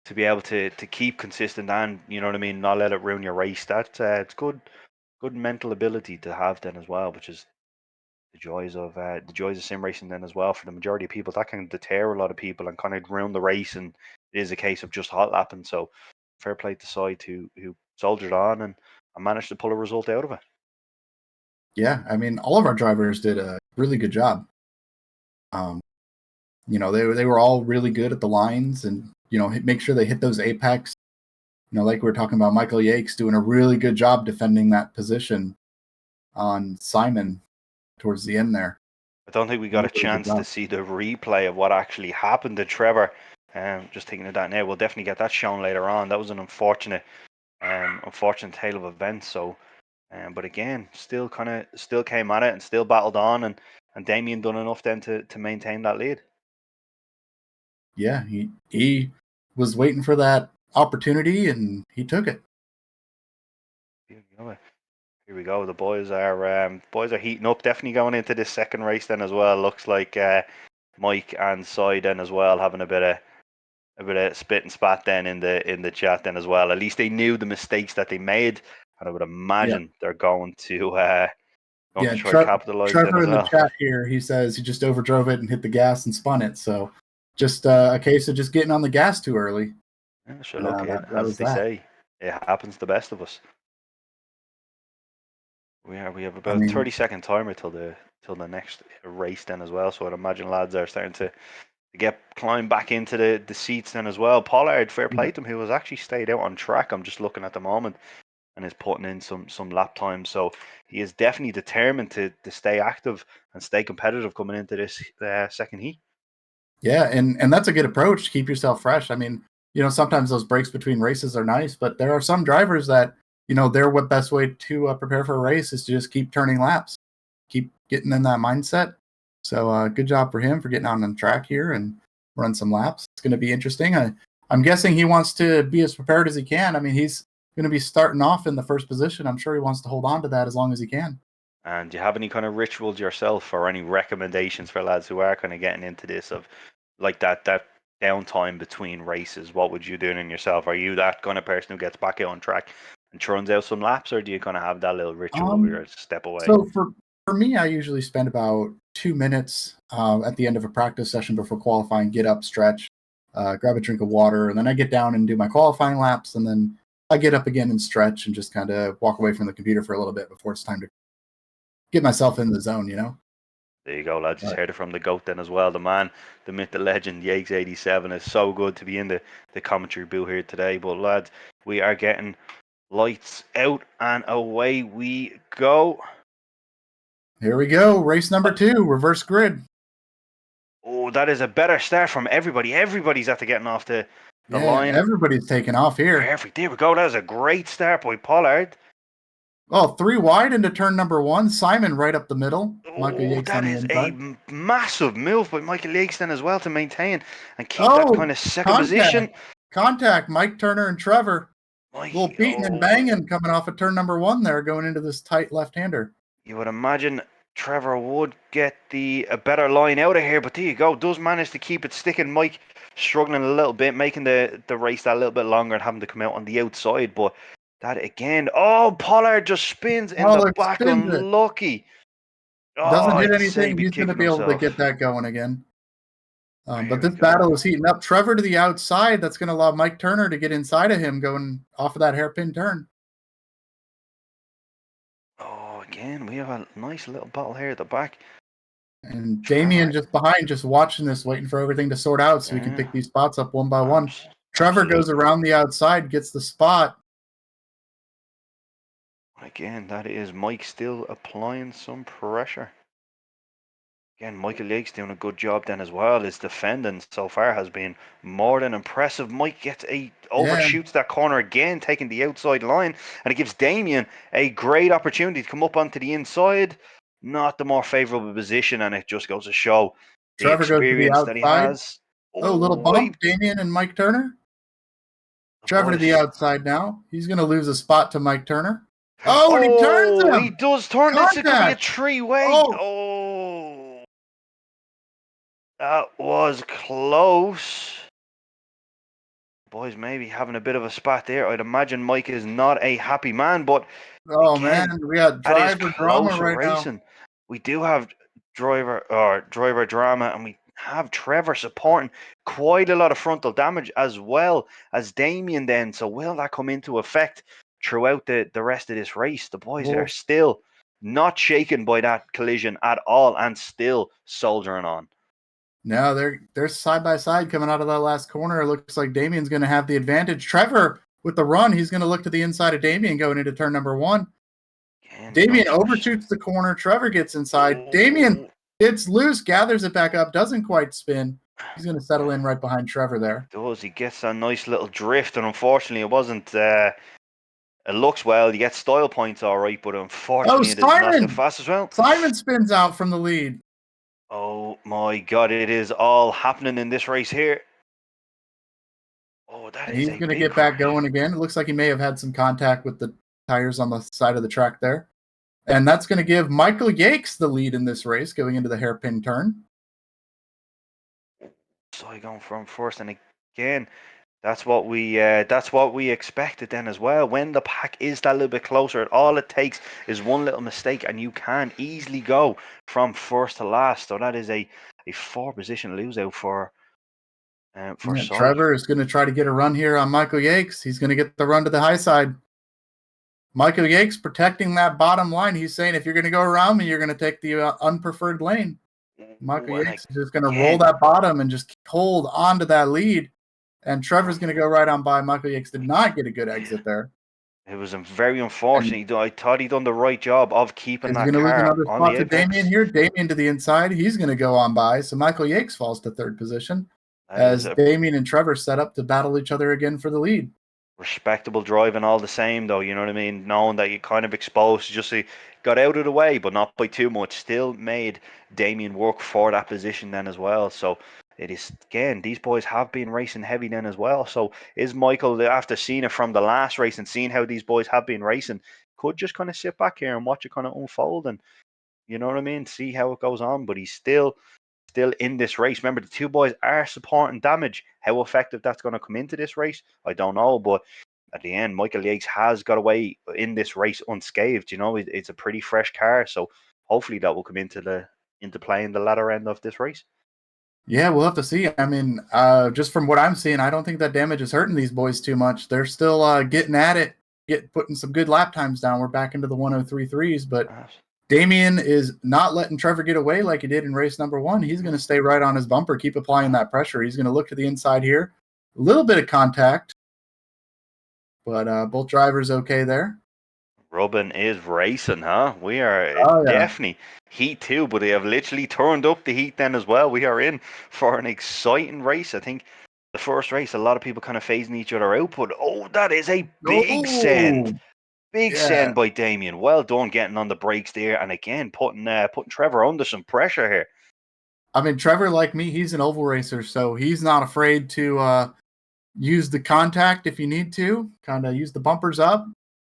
to be able to keep consistent and, you know what I mean, not let it ruin your race. That's it's good mental ability to have then as well, which is the joys of sim racing then as well. For the majority of people, that can deter a lot of people and kind of ruin the race, and it is a case of just hot lapping. So fair play to Side who soldiered on and managed to pull a result out of it. Yeah, I mean, all of our drivers did a really good job. They were all really good at the lines and, make sure they hit those apex. Like we were talking about, Michael Yakes doing a really good job defending that position on Simon towards the end there. I don't think we got a chance to see the replay of what actually happened to Trevor. Just thinking of that now, we'll definitely get that shown later on. That was an unfortunate tale of events. So, but again, still came at it and still battled on, and Damien done enough then to maintain that lead. Yeah, he was waiting for that opportunity and he took it. Here we go. The boys are heating up. Definitely going into this second race then as well. Looks like Mike and Cy then as well having a bit of spit and spat then in the chat then as well. At least they knew the mistakes that they made, and I would imagine they're going to try to capitalize. Trevor in the chat here, he says he just overdrove it and hit the gas and spun it. So just a case of just getting on the gas too early. Yeah, sure, look, as they say, it happens to the best of us. We have about a 30-second timer till the next race then as well. So I'd imagine lads are starting to climb back into the seats then as well. Pollard, fair play to him, who has actually stayed out on track. I'm just looking at the moment and is putting in some lap time. So he is definitely determined to stay active and stay competitive coming into this second heat. Yeah, and that's a good approach to keep yourself fresh. I mean, sometimes those breaks between races are nice, but there are some drivers that, their best way to prepare for a race is to just keep turning laps, keep getting in that mindset. So good job for him for getting on the track here and run some laps. It's going to be interesting. I'm guessing he wants to be as prepared as he can. I mean, he's going to be starting off in the first position. I'm sure he wants to hold on to that as long as he can. And do you have any kind of rituals yourself, or any recommendations for lads who are kind of getting into this, of like that downtime between races? What would you do in yourself? Are you that kind of person who gets back out on track and churns out some laps, or do you kind of have that little ritual where Um, you step away? so for me, I usually spend about 2 minutes at the end of a practice session before qualifying, get up, stretch, grab a drink of water, and then I get down and do my qualifying laps, and then I get up again and stretch and just kind of walk away from the computer for a little bit before it's time to get myself in the zone. There you go, lads. Just But heard it from the GOAT then as well. The man, the myth, the legend, Yakes 87. Is so good to be in the commentary booth here today. But lads, we are getting lights out and away we go. here we go, race number 2, reverse grid. Oh, that is a better start from everybody. Everybody's after getting off the Yeah, line. everybody's taking off here. Perfect. There we go. That was a great start by Pollard. Oh, 3 wide into turn number 1. Simon right up the middle. Michael Oh, Yates that on the is a inside. massive move by Michael Yakes then as well to maintain and keep that Oh, kind of second contact. position. Contact. Mike Turner and Trevor. Little Mike, beating and oh, banging coming off of turn number 1 there, going into this tight left-hander. you would imagine Trevor would get a better line out of here, but there you go. Does manage to keep it sticking. Mike struggling a little bit, making the race that little bit longer and having to come out on the outside. But that again, oh, Pollard just spins in the Pollock back, spins it. unlucky. Oh, Doesn't hit I'd say anything. be He's going to kicking be able to himself. get that going again. There But we this go. battle is heating up. Trevor to the outside. That's going to allow Mike Turner to get inside of him going off of that hairpin turn. Oh, again, we have a nice little battle here at the back. And Damien Trevor, just behind, just watching this, waiting for everything to sort out so we can yeah, pick these spots up one by one. Trevor goes absolutely. around the outside, gets the spot. Again, that is Mike still applying some pressure. Again, Michael Yates doing a good job then as well. His defending so far has been more than impressive. Mike gets Yeah, overshoots that corner again, taking the outside line, and it gives Damien a great opportunity to come up onto the inside. Not the more favourable position, and it just goes to show the Trevor goes to the experience that he outside. has. Oh, little Oh, bump. Damien and Mike Turner. the Trevor to the boys. outside now. He's going to lose a spot to Mike Turner. Oh, and he turns Oh, he him. does turn this. It could be a Contact. three-way. Oh, Oh, that was close. Boys maybe having a bit of a spat there. I'd imagine Mike is not a happy man, but oh man, again, we got that is driver drama closer right now. racing. We do have driver drama, and we have Trevor supporting quite a lot of frontal damage as well as Damien then. So will that come into effect throughout the rest of this race? The boys are Well, still not shaken by that collision at all and still soldiering on. no, they're side by side coming out of that last corner. It looks like Damien's going to have the advantage. Trevor with the run, he's going to look to the inside of Damien going into turn number 1. Again, Damien nice. overshoots the corner. Trevor gets inside. Damien Oh, gets loose, gathers it back up, doesn't quite spin. He's going to settle in right behind Trevor there. does. He gets a nice little drift, and unfortunately, it wasn't. It looks well. You get style points, all right, but Oh, unfortunately, it is not the Simon! fastest well. Simon spins out from the lead. Oh my God! It is all happening in this race here. Oh, that And is he's a going to big get back crash. going again. It looks like he may have had some contact with the tires on the side of the track there. And that's going to give Michael Yakes the lead in this race going into the hairpin turn. So I going from first, and again, that's what we expected then as well. When the pack is that little bit closer, all it takes is one little mistake, and you can easily go from first to last. So that is a 4 position lose out for Yeah, Cy. Trevor is going to try to get a run here on Michael Yakes. He's going to get the run to the high side. Michael Yakes protecting that bottom line. He's saying, if you're going to go around me, you're going to take the unpreferred lane. Michael Ooh, and Yakes is just going to roll again, that bottom and just hold on to that lead. And Trevor's going to go right on by. Michael Yakes did not get a good exit there. It was very unfortunate. I thought he'd done the right job of keeping He's that going to lose car another on the spot to apex. Damien here. Damien to the inside. He's going to go on by. So Michael Yakes falls to third position That is as a Damien and Trevor set up to battle each other again for the lead. respectable driving all the same, though. You know what I mean? Knowing that you kind of exposed, just got out of the way, but not by too much. Still made Damien work for that position then as well. So it is, again, these boys have been racing heavy then as well. So is Michael, after seeing it from the last race and seeing how these boys have been racing, could just kind of sit back here and watch it kind of unfold and, you know what I mean, see how it goes on. But he's still in this race. Remember, the two boys are supporting damage. How effective that's going to come into this race, I don't know. But at the end, Michael Yates has got away in this race unscathed. You know, it's a pretty fresh car, so hopefully that will come into play in the latter end of this race. Yeah, we'll have to see. I mean, just from what I'm seeing, I don't think that damage is hurting these boys too much. They're still getting at it, putting some good lap times down. We're back into the 103.3s, but Damien is not letting Trevor get away like he did in race number one. He's going to stay right on his bumper, keep applying that pressure. He's going to look to the inside here. A little bit of contact, but both drivers okay there. Rubbin is racing, huh? We are Oh, yeah. definitely heat two, but they have literally turned up the heat then as well. We are in for an exciting race. I think the first race, a lot of people kind of phasing each other out, but that is a big send. Oh, Big yeah. send by Damien. Well done getting on the brakes there, and again putting Trevor under some pressure here. I mean, Trevor, like me, he's an oval racer, so he's not afraid to use the contact if you need to, kind of use the bumpers up,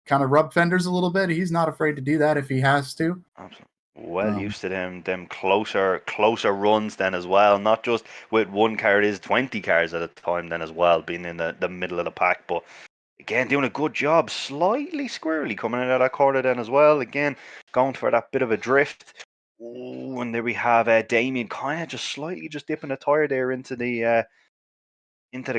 kind of rub fenders a little bit. He's not afraid to do that if he has to. Absolutely. Well used to them closer runs then as well. Not just with one car, it is 20 cars at a time then as well, being in the middle of the pack. But again, doing a good job, slightly squirrely coming out of that corner then as well. Again, going for that bit of a drift. Oh, and there we have Damien kind of just slightly just dipping a tire there into the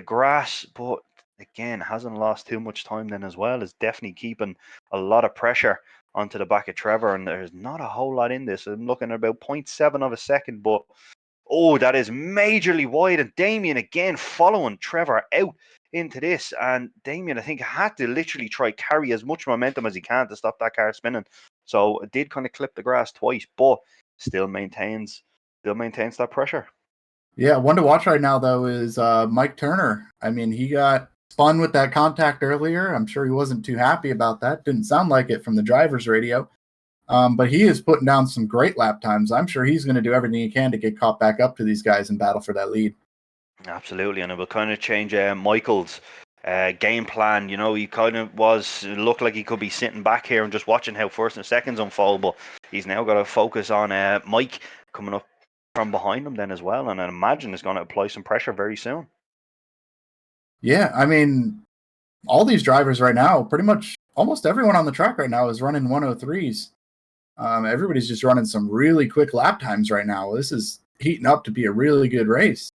grass, but again, hasn't lost too much time then as well. Is definitely keeping a lot of pressure onto the back of Trevor, and there's not a whole lot in this. I'm looking at about 0.7 of a second, but that is majorly wide, and Damien again following Trevor out into this, and Damien, I think, had to literally try carry as much momentum as he can to stop that car spinning. So it did kind of clip the grass twice, but still maintains that pressure. Yeah, one to watch right now, though, is Mike Turner. I mean, he got spun with that contact earlier. I'm sure he wasn't too happy about that. Didn't sound like it from the driver's radio. But he is putting down some great lap times. I'm sure he's going to do everything he can to get caught back up to these guys and battle for that lead. Absolutely, and it will kind of change Michael's game plan. You know, he kind of looked like he could be sitting back here and just watching how first and seconds unfold, but he's now got to focus on Mike coming up from behind him then as well, and I imagine it's going to apply some pressure very soon. Yeah, I mean, all these drivers right now, pretty much almost everyone on the track right now is running 103s. Everybody's just running some really quick lap times right now. This is heating up to be a really good race.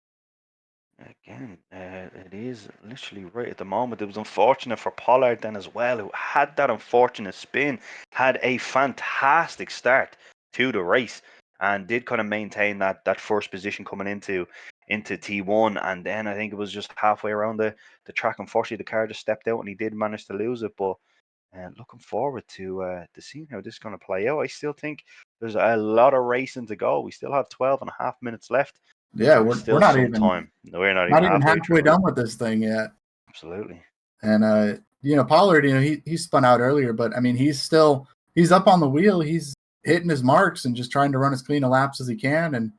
Again, it is literally right at the moment. It was unfortunate for Pollard then as well, who had that unfortunate spin, had a fantastic start to the race, and did kind of maintain that first position coming into T1, and then I think it was just halfway around the track. Unfortunately, the car just stepped out, and he did manage to lose it. But looking forward to seeing how this is going to play out. I still think there's a lot of racing to go. We still have 12 and a half minutes left. Yeah, There is we're still not some even time. We're not even halfway halfway through it. done with this thing yet. Absolutely. And Pollard, he spun out earlier, but I mean, he's up on the wheel. He's hitting his marks and just trying to run as clean a laps as he can, and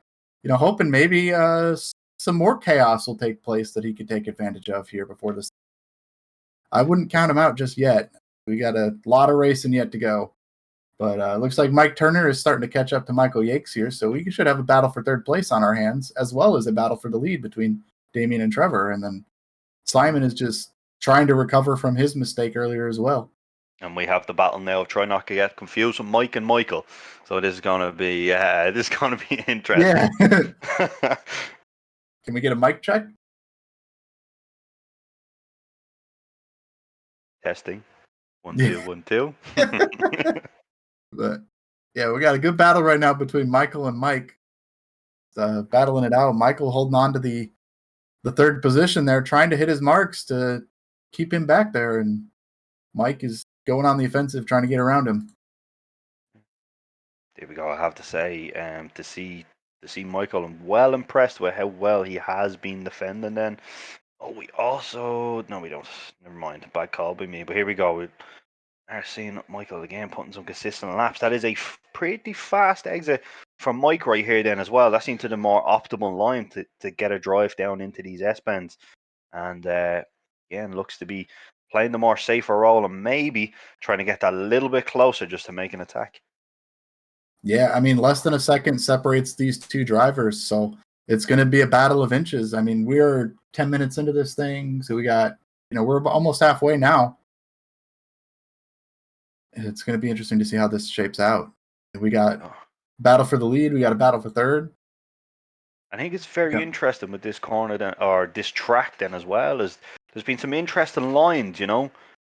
hoping maybe some more chaos will take place that he could take advantage of here before this. I wouldn't count him out just yet. We got a lot of racing yet to go. But it looks like Mike Turner is starting to catch up to Michael Yakes here, so we should have a battle for third place on our hands, as well as a battle for the lead between Damien and Trevor. And then Simon is just trying to recover from his mistake earlier as well. And we have the battle now of trying not to get confused with Mike and Michael. So this is gonna be interesting. Yeah. Can we get a mic check? Testing. 1 Yeah. 2 1 2. But yeah, we got a good battle right now between Michael and Mike. Battling it out. Michael holding on to the third position there, trying to hit his marks to keep him back there, and Mike is going on the offensive, trying to get around him. There we go. I have to say, to see Michael, I'm well impressed with how well he has been defending. Then, oh, we also no, we don't. Never mind, bad call by me. But here we go. We are seeing Michael again putting some consistent laps. That is a pretty fast exit from Mike right here. Then as well, that seemed to the more optimal line to get a drive down into these S bends, and again looks to be playing the more safer role and maybe trying to get that a little bit closer just to make an attack. Yeah, I mean, less than a second separates these two drivers, so it's going to be a battle of inches. I mean, we're 10 minutes into this thing, so we got, we're almost halfway now. It's going to be interesting to see how this shapes out. We got battle for the lead, we got a battle for third. I think it's very interesting with this corner then, or this track then as well, as there's been some interesting lines,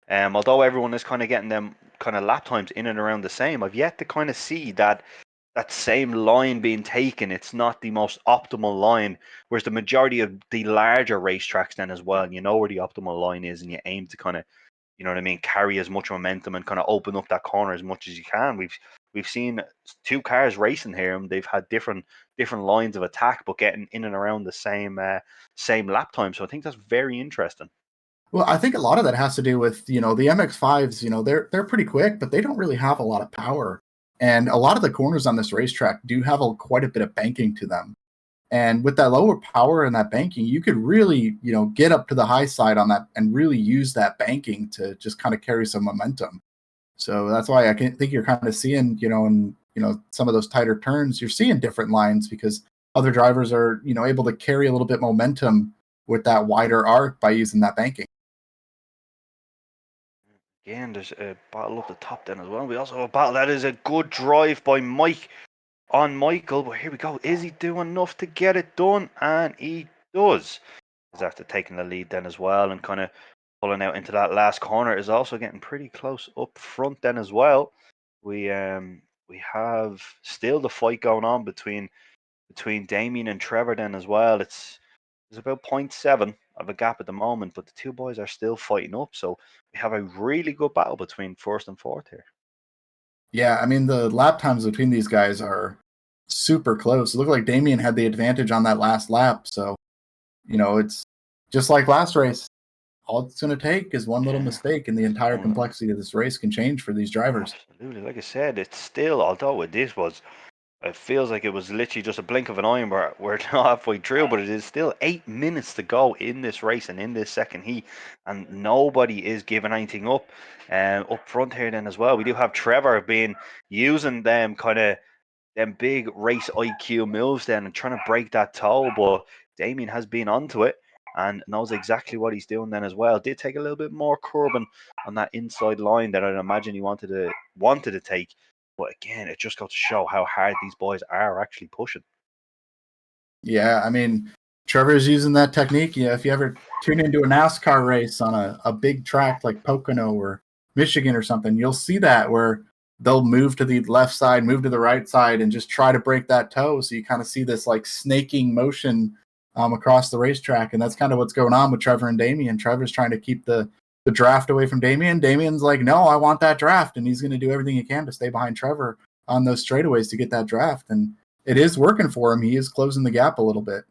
although everyone is kind of getting them kind of lap times in and around the same, I've yet to kind of see that same line being taken. It's not the most optimal line, whereas the majority of the larger racetracks then as well, you know where the optimal line is and you aim to kind of, you know what I mean, carry as much momentum and kind of open up that corner as much as you can. We've seen two cars racing here and they've had different lines of attack, but getting in and around the same lap time. So I think that's very interesting. Well, I think a lot of that has to do with, the MX-5s, they're pretty quick, but they don't really have a lot of power. And a lot of the corners on this racetrack do have quite a bit of banking to them. And with that lower power and that banking, you could really, get up to the high side on that and really use that banking to just kind of carry some momentum. So that's why I think you're kind of seeing, in some of those tighter turns, you're seeing different lines because other drivers are, able to carry a little bit momentum with that wider arc by using that banking. Again, there's a battle up the top then as well. We also have a battle. That is a good drive by Mike on Michael. But here we go. Is he doing enough to get it done? And he does. He's after taking the lead then as well and kind of pulling out into that last corner. Is also getting pretty close up front then as well. We have still the fight going on between Damien and Trevor then as well. There's about 0.7 of a gap at the moment, but the two boys are still fighting up. So we have a really good battle between first and fourth here. Yeah, I mean, the lap times between these guys are super close. It looked like Damien had the advantage on that last lap. So, it's just like last race. All it's going to take is one little mistake, and the entire complexity of this race can change for these drivers. Absolutely. Like I said, it's still, although it feels like it was literally just a blink of an eye and we're not halfway through, but it is still 8 minutes to go in this race and in this second heat, and nobody is giving anything up. Up front here then as well, we do have Trevor using them kind of them big race IQ moves then and trying to break that toe, but Damien has been onto it and knows exactly what he's doing then as well. Did take a little bit more curbing on that inside line that I'd imagine he wanted to take. But again, it just got to show how hard these boys are actually pushing. Yeah, I mean, Trevor's using that technique. Yeah, if you ever tune into a NASCAR race on a big track like Pocono or Michigan or something, you'll see that where they'll move to the left side, move to the right side, and just try to break that toe. So you kind of see this like snaking motion across the racetrack, and that's kind of what's going on with Trevor and Damien. Trevor's trying to keep the draft away from Damien. Damien's like, no, I want that draft, and he's going to do everything he can to stay behind Trevor on those straightaways to get that draft. And it is working for him. He is closing the gap a little bit.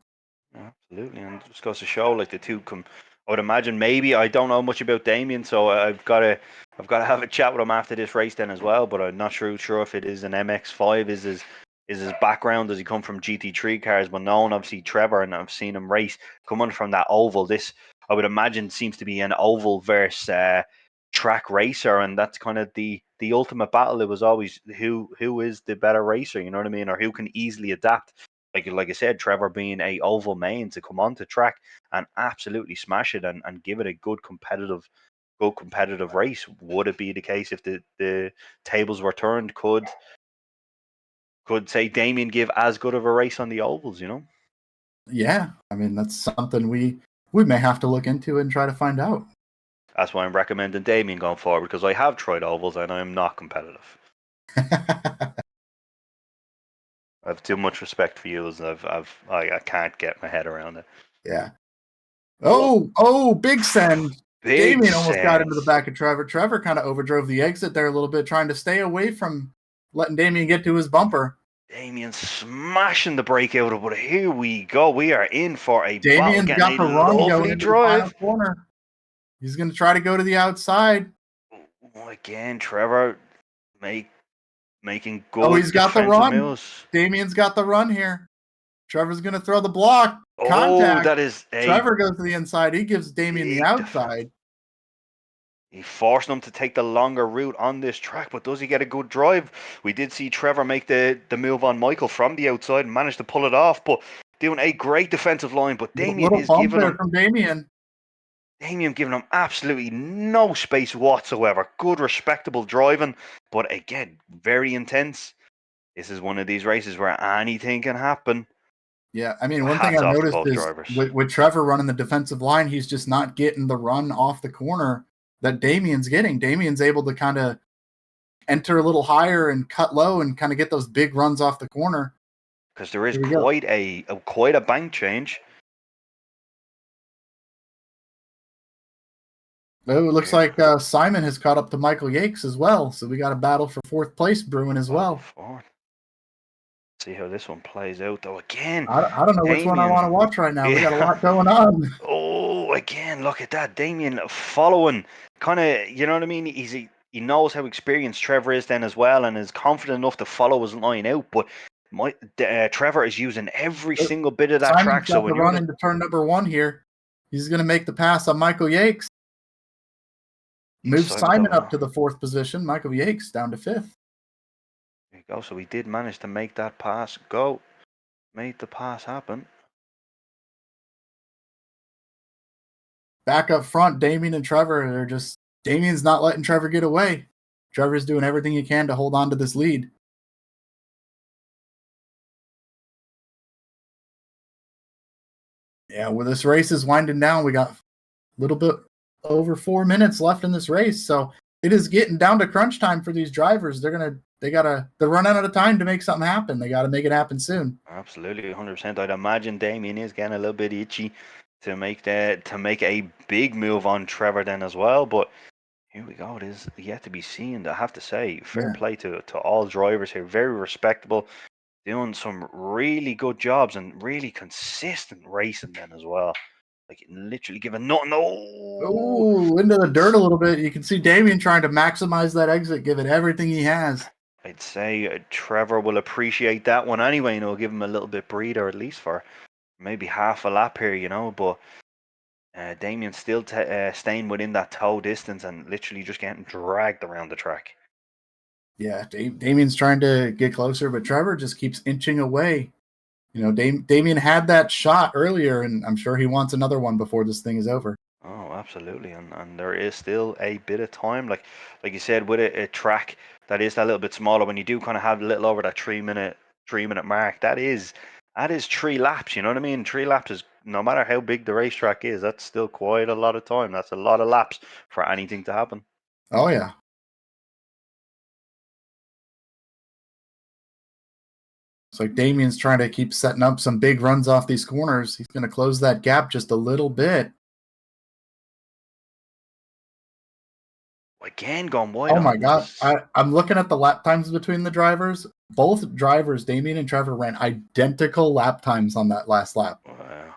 Absolutely, and it just goes to show like the two come. I would imagine maybe I don't know much about Damien, so I've got to have a chat with him after this race then as well. But I'm not sure if it is an MX-5 is his background. Does he come from GT3 cars? But known obviously Trevor, and I've seen him race coming from that oval. This I would imagine seems to be an oval versus track racer, and that's kind of the ultimate battle. It was always who is the better racer, you know what I mean, or who can easily adapt. Like I said, Trevor being a oval main to come onto track and absolutely smash it and give it a good competitive race. Would it be the case if the tables were turned? Could say Damien give as good of a race on the ovals, Yeah, I mean, that's something we may have to look into and try to find out. That's why I'm recommending Damien going forward, because I have tried ovals and I am not competitive. I have too much respect for you, as I can't get my head around it. Yeah. Oh, big send. Big Damien almost got into the sense. back of Trevor. Trevor kind of overdrove the exit there a little bit, trying to stay away from letting Damien get to his bumper. Damien smashing the brake out of it. But here we go. We are in for a battle, Damien's getting got a the run going lovely into the final drive. corner. He's going to try to go to the outside. Again, Trevor making Oh, good he's got the defensive run. moves. Damien's got the run here. Trevor's going to throw the block. Oh, Contact. that is a Trevor goes to the inside. He gives Damien the big defense. outside. He forced him to take the longer route on this track, but does he get a good drive? We did see Trevor make the move on Michael from the outside and managed to pull it off, but doing a great defensive line. But Damien Little is bump giving there him from Damien. absolutely no space whatsoever. Good, respectable driving, but again, very intense. This is one of these races where anything can happen. Yeah, I mean, But one thing hats I've off to noticed both is drivers. with Trevor running the defensive line, he's just not getting the run off the corner that Damien's getting. Damien's able to kind of enter a little higher and cut low and kind of get those big runs off the corner. Because there is Here we go. quite a bank change. Oh, it looks like Simon has caught up to Michael Yakes as well, so we got a battle for fourth place brewing as well. See how this one plays out, though. Again, I don't know which one I want to watch right now. We got a lot going on. Oh, again, look at that. Damien following, kind of, you know what I mean? He knows how experienced Trevor is then as well, and is confident enough to follow his line out. But Trevor is using every single bit of that Simon's track. So got when the you're run into turn number 1 here. He's going to make the pass on Michael Yakes. Move Simon up to the 4th position. Michael Yakes down to 5th. There you go. So we did manage to make that pass go. Made the pass happen. Back up front, Damien and Trevor are just... Damien's not letting Trevor get away. Trevor's doing everything he can to hold on to this lead. Yeah, well, this race is winding down. We got a little bit over 4 minutes left in this race, so it is getting down to crunch time for they're running out of time to make something happen. They got to make it happen soon. Absolutely, 100%. I'd imagine Damien is getting a little bit itchy to make a big move on Trevor then as well. But here we go. It is yet to be seen. I have to say, fair play to all drivers here. Very respectable, doing some really good jobs and really consistent racing then as well. Like literally giving nothing. Oh, into the dirt a little bit. You can see Damien trying to maximize that exit, give it everything he has. I'd say Trevor will appreciate that one anyway. Give him a little bit breather at least for maybe half a lap here. But Damien still staying within that toe distance and literally just getting dragged around the track. Yeah, Damien's trying to get closer, but Trevor just keeps inching away. Damien had that shot earlier, and I'm sure he wants another one before this thing is over. Oh, absolutely, and there is still a bit of time. Like you said, with a track that is that little bit smaller, when you do kind of have a little over that 3 minute mark, that is 3 laps. You know what I mean? 3 laps is, no matter how big the racetrack is, that's still quite a lot of time. That's a lot of laps for anything to happen. Oh yeah. It's like Damien's trying to keep setting up some big runs off these corners. He's going to close that gap just a little bit. Again, gone wide. Oh my God. I'm looking at the lap times between the drivers. Both drivers, Damien and Trevor, ran identical lap times on that last lap. Wow.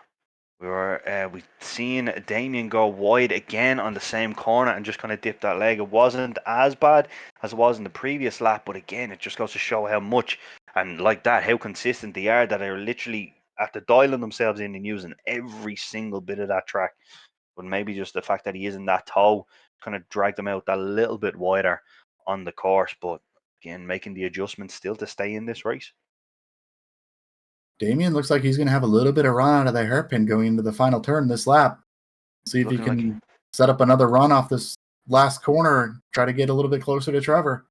We've seen Damien go wide again on the same corner and just kind of dip that leg. It wasn't as bad as it was in the previous lap, but again, it just goes to show how much and like that, how consistent they are, that they're literally after dialing themselves in and using every single bit of that track. But maybe just the fact that he isn't that tall kind of dragged them out that little bit wider on the course. But again, making the adjustments still to stay in this race. Damien looks like he's going to have a little bit of run out of the hairpin going into the final turn this lap. See if he can set up another run off this last corner and try to get a little bit closer to Trevor.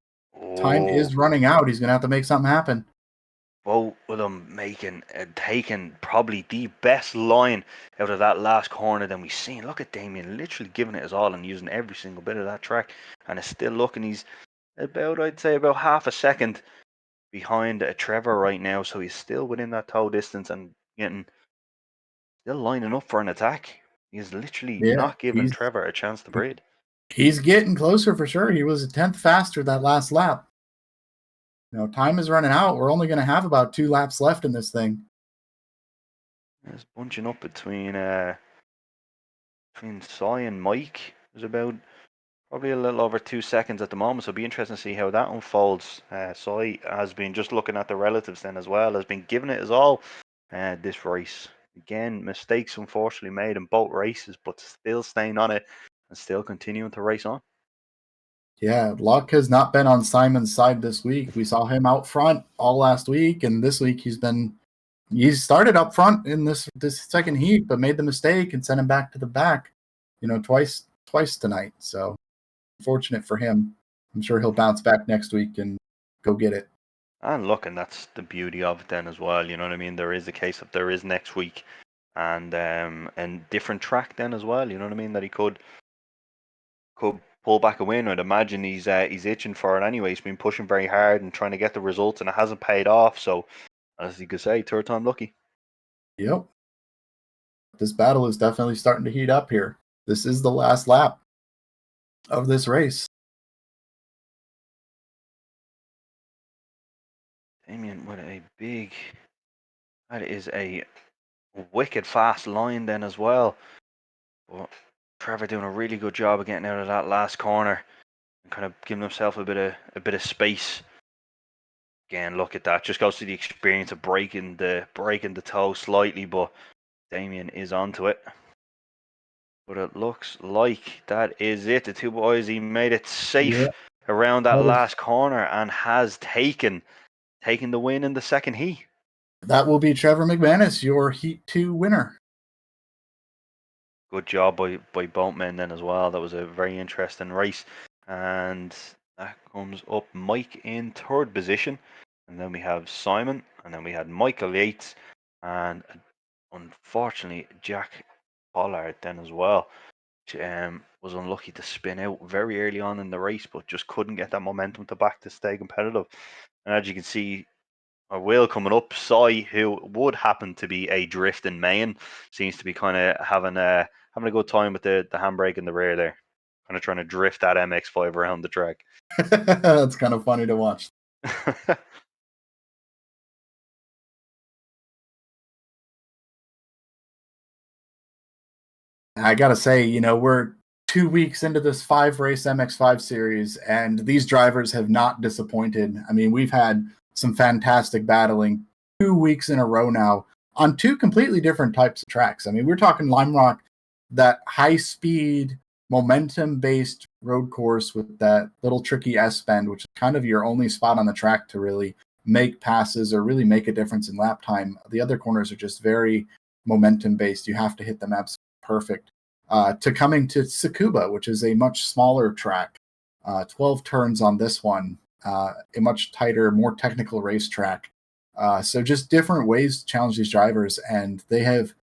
Time is running out. He's going to have to make something happen. Both of them taking probably the best line out of that last corner than we've seen. Look at Damien literally giving it his all and using every single bit of that track. And it's still looking, he's I'd say about half a second behind Trevor right now, so he's still within that toe distance and still lining up for an attack. He's literally Yeah, not giving Trevor a chance to breathe. he's getting closer for sure. He was a tenth faster that last lap. Time is running out. We're only going to have about 2 laps left in this thing. It's bunching up between Cy and Mike. There's about probably a little over 2 seconds at the moment, so it'll be interesting to see how that unfolds. Cy has been just looking at the relatives then as well, has been giving it his all this race. Again, mistakes unfortunately made in both races, but still staying on it and still continuing to race on. Yeah, luck has not been on Simon's side this week. We saw him out front all last week, and this week he started up front in this second heat, but made the mistake and sent him back to the back, twice tonight. So unfortunate for him. I'm sure he'll bounce back next week and go get it. And look, and that's the beauty of it then as well. You know what I mean? There is a case of there is next week and different track then as well. You know what I mean? That he could pull back a win. I'd imagine he's itching for it anyway. He's been pushing very hard and trying to get the results, and it hasn't paid off. So, as you could say, third time lucky. Yep. This battle is definitely starting to heat up here. This is the last lap of this race. Damien with that is a wicked fast line then as well. But Trevor doing a really good job of getting out of that last corner and kind of giving himself a bit of space. Again, look at that. Just goes to the experience of breaking the toe slightly, but Damien is onto it. But it looks like that is it. The two boys, he made it safe around that last corner and has taken the win in the second heat. That will be Trevor McManus, your Heat 2 winner. Good job by both men then as well. That was a very interesting race. And that comes up Mike in third position. And then we have Simon. And then we had Michael Yates. And unfortunately, Jack Pollard then as well. Was unlucky to spin out very early on in the race, but just couldn't get that momentum to stay competitive. And as you can see, our wheel coming up, Cy, who would happen to be a drift in main, seems to be kind of having a good time with the handbrake in the rear there, kind of trying to drift that MX-5 around the track. That's kind of funny to watch. I gotta say, we're 2 weeks into this 5-race MX-5 series, and these drivers have not disappointed. I mean, we've had some fantastic battling 2 weeks in a row now on 2 completely different types of tracks. I mean, we're talking Lime Rock, that high-speed, momentum-based road course with that little tricky S-bend, which is kind of your only spot on the track to really make passes or really make a difference in lap time. The other corners are just very momentum-based. You have to hit them absolutely perfect. To coming to Tsukuba, which is a much smaller track, 12 turns on this one, a much tighter, more technical racetrack. So just different ways to challenge these drivers, and they have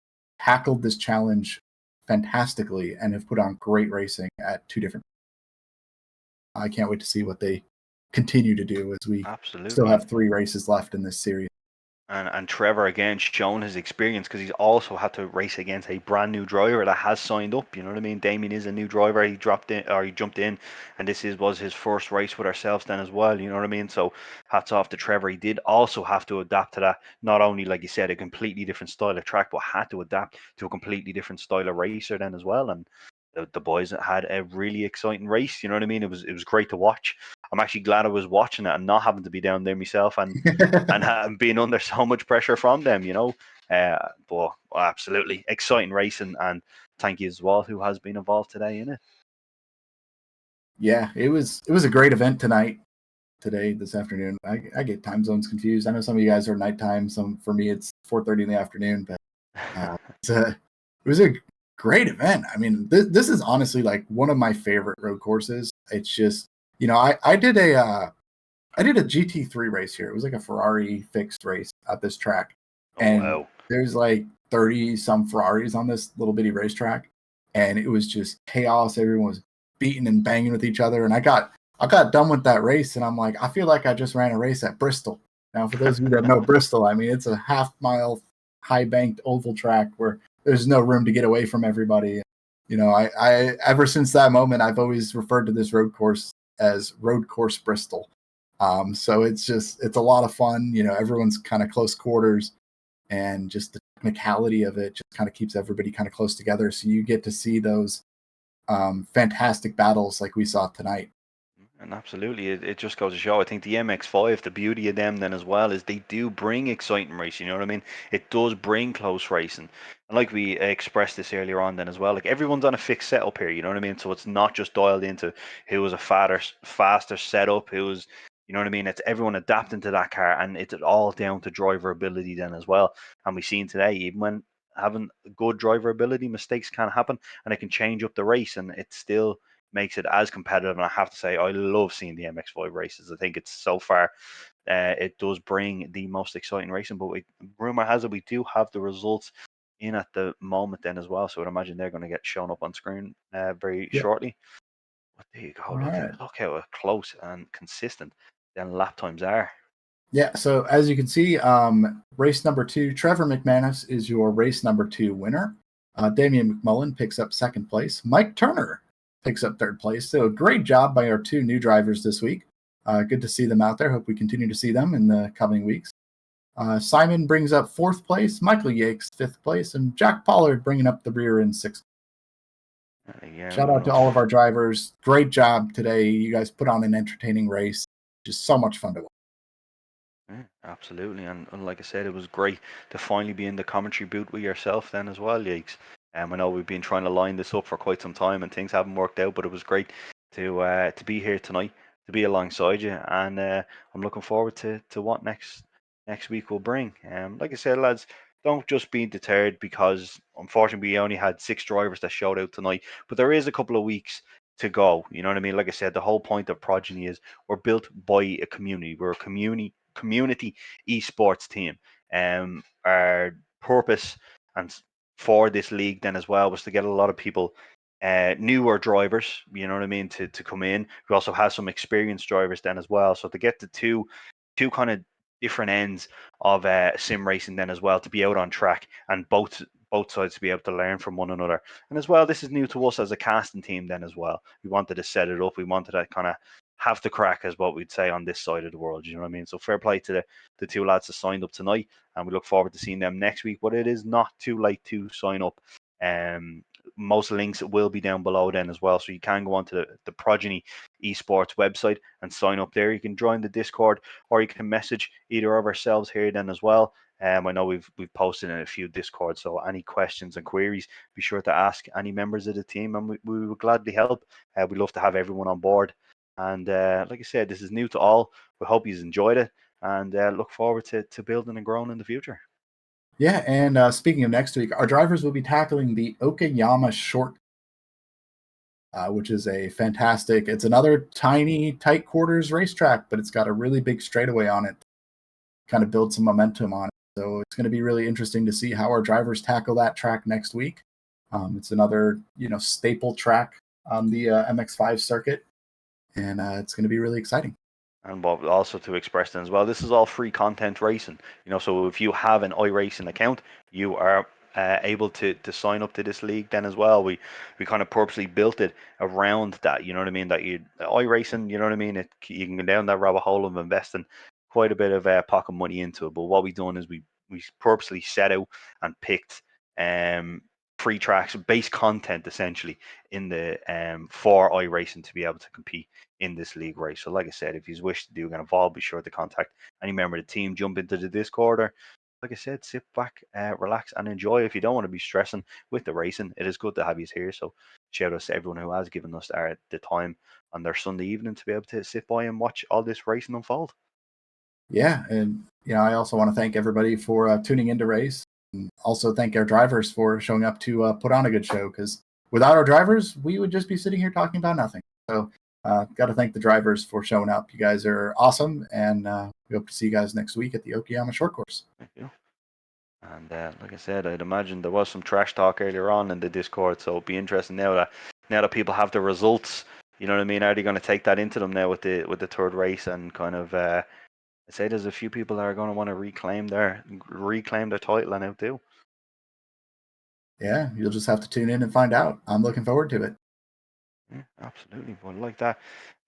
tackled this challenge fantastically and have put on great racing at 2 different. I can't wait to see what they continue to do as we still have 3 races left in this series. And Trevor again showing his experience because he's also had to race against a brand new driver that has signed up. You know what I mean? Damien is a new driver. He jumped in, and this was his first race with ourselves then as well. You know what I mean? So hats off to Trevor. He did also have to adapt to that. Not only, like you said, a completely different style of track, but had to adapt to a completely different style of racer then as well. And the boys had a really exciting race. You know what I mean? It was great to watch. I'm actually glad I was watching it and not having to be down there myself and being under so much pressure from them, but absolutely exciting racing, and thank you as well who has been involved today in it. Yeah, it was a great event this afternoon. I get time zones confused. I know some of you guys are nighttime. For me it's 4:30 in the afternoon, but it was a great event. I mean, this is honestly like one of my favorite road courses. It's just, I did a GT3 race here. It was like a Ferrari fixed race at this track. And there's like 30 some Ferraris on this little bitty racetrack. And it was just chaos. Everyone was beating and banging with each other. And I got done with that race, and I'm like, I feel like I just ran a race at Bristol. Now, for those of you that know Bristol, I mean, it's a half-mile high-banked oval track where there's no room to get away from everybody. You know, I ever since that moment, I've always referred to this road course as Road Course Bristol. So it's a lot of fun. You know, everyone's kind of close quarters, and just the technicality of it just kind of keeps everybody kind of close together. So you get to see those fantastic battles like we saw tonight. And absolutely, it just goes to show. I think the MX-5, the beauty of them then as well is they do bring exciting racing. You know what I mean? It does bring close racing, and like we expressed this earlier on then as well. Like everyone's on a fixed setup here. You know what I mean? So it's not just dialed into who was a faster setup, who was, you know what I mean? It's everyone adapting to that car, and it's all down to driver ability then as well. And we've seen today, even when having good driver ability, mistakes can happen, and it can change up the race, and it's still makes it as competitive. And I have to say, I love seeing the MX-5 races. I think it's so far, it does bring the most exciting racing. But rumor has it we do have the results in at the moment then as well. So I'd imagine they're going to get shown up on screen very Yeah. shortly. But there you All go. right. Look how close and consistent then lap times are. Yeah, so as you can see, race number 2, Trevor McManus is your race number 2 winner. Damian McMullen picks up second place. Mike Turner picks up third place. So great job by our 2 new drivers this week. Good to see them out there. Hope we continue to see them in the coming weeks. Simon brings up fourth place. Michael Yakes fifth place, and Jack Pollard bringing up the rear in sixth. Yeah, Shout out to all of our drivers. Great job today. You guys put on an entertaining race. Just so much fun to watch. Yeah, absolutely, and like I said, it was great to finally be in the commentary booth with yourself then as well, Yakes. I know we've been trying to line this up for quite some time, and things haven't worked out, but it was great to be here tonight, to be alongside you, and I'm looking forward to what next week will bring. Like I said, lads, don't just be deterred because unfortunately we only had 6 drivers that showed out tonight, but there is a couple of weeks to go. You know what I mean? Like I said, the whole point of Progeny is we're built by a community. We're a community esports team. Our purpose and for this league then as well was to get a lot of people, newer drivers, you know what I mean, to come in. We also have some experienced drivers then as well. So to get the two kind of different ends of sim racing then as well, to be out on track and both sides to be able to learn from one another. And as well, this is new to us as a casting team then as well. We wanted to set it up. We wanted to kind of have the crack, as what we'd say on this side of the world. You know what I mean? So fair play to the 2 lads that signed up tonight, and we look forward to seeing them next week. But it is not too late to sign up. Most links will be down below then as well, so you can go onto the Progeny Esports website and sign up there. You can join the Discord, or you can message either of ourselves here then as well. I know we've posted in a few Discords, so any questions and queries, be sure to ask any members of the team, and we will gladly help. We'd love to have everyone on board. And like I said, this is new to all. We hope you've enjoyed it, and look forward to building and growing in the future. Yeah, and speaking of next week, our drivers will be tackling the Okayama Short, which is a fantastic. It's another tiny, tight quarters racetrack, but it's got a really big straightaway on it. Kind of build some momentum on it. So it's going to be really interesting to see how our drivers tackle that track next week. It's another staple track on the MX-5 circuit, and it's going to be really exciting. And what also to express then as well, this is all free content racing. So if you have an iRacing account, you are able to sign up to this league then as well. We kind of purposely built it around that. You know what I mean? That iRacing, you know what I mean? You can go down that rabbit hole of investing quite a bit of pocket money into it. But what we've done is we purposely set out and picked free tracks, base content essentially in the for iRacing to be able to compete in this league race. So like I said, if you wish to get involved, be sure to contact any member of the team, jump into the Discord, or like I said, sit back, relax and enjoy. If you don't want to be stressing with the racing, it is good to have you here. So shout out to everyone who has given us the time on their Sunday evening to be able to sit by and watch all this racing unfold. Yeah, and I also want to thank everybody for tuning into race, and also thank our drivers for showing up to put on a good show, because without our drivers, we would just be sitting here talking about nothing. So got to thank the drivers for showing up. You guys are awesome, and we hope to see you guys next week at the Okayama Short Course. Thank you. And like I said, I'd imagine there was some trash talk earlier on in the Discord, so it'll be interesting now that people have the results. You know what I mean? Are they going to take that into them now with the third race and kind of? I say there's a few people that are going to want to reclaim their title now too. Yeah, you'll just have to tune in and find out. I'm looking forward to it. Yeah, absolutely. Well, like that.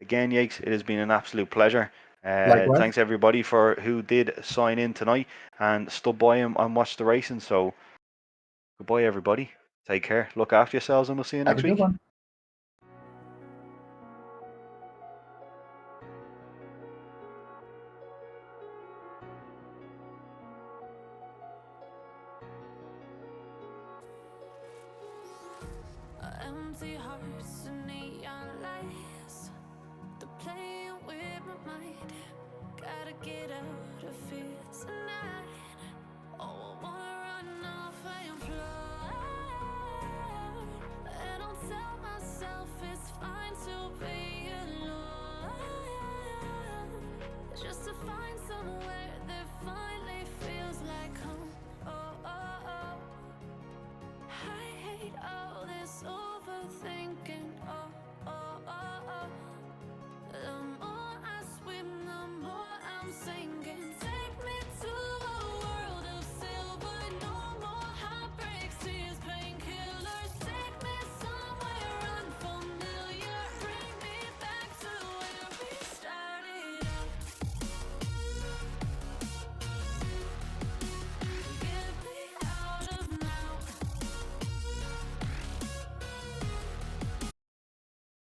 Again, Yakes, it has been an absolute pleasure. Likewise. Thanks everybody for who did sign in tonight and stood by and watched the racing. So goodbye, everybody. Take care. Look after yourselves, and we'll see you Have a next good week. one. Empty hearts and neon lights. They're playing with my mind.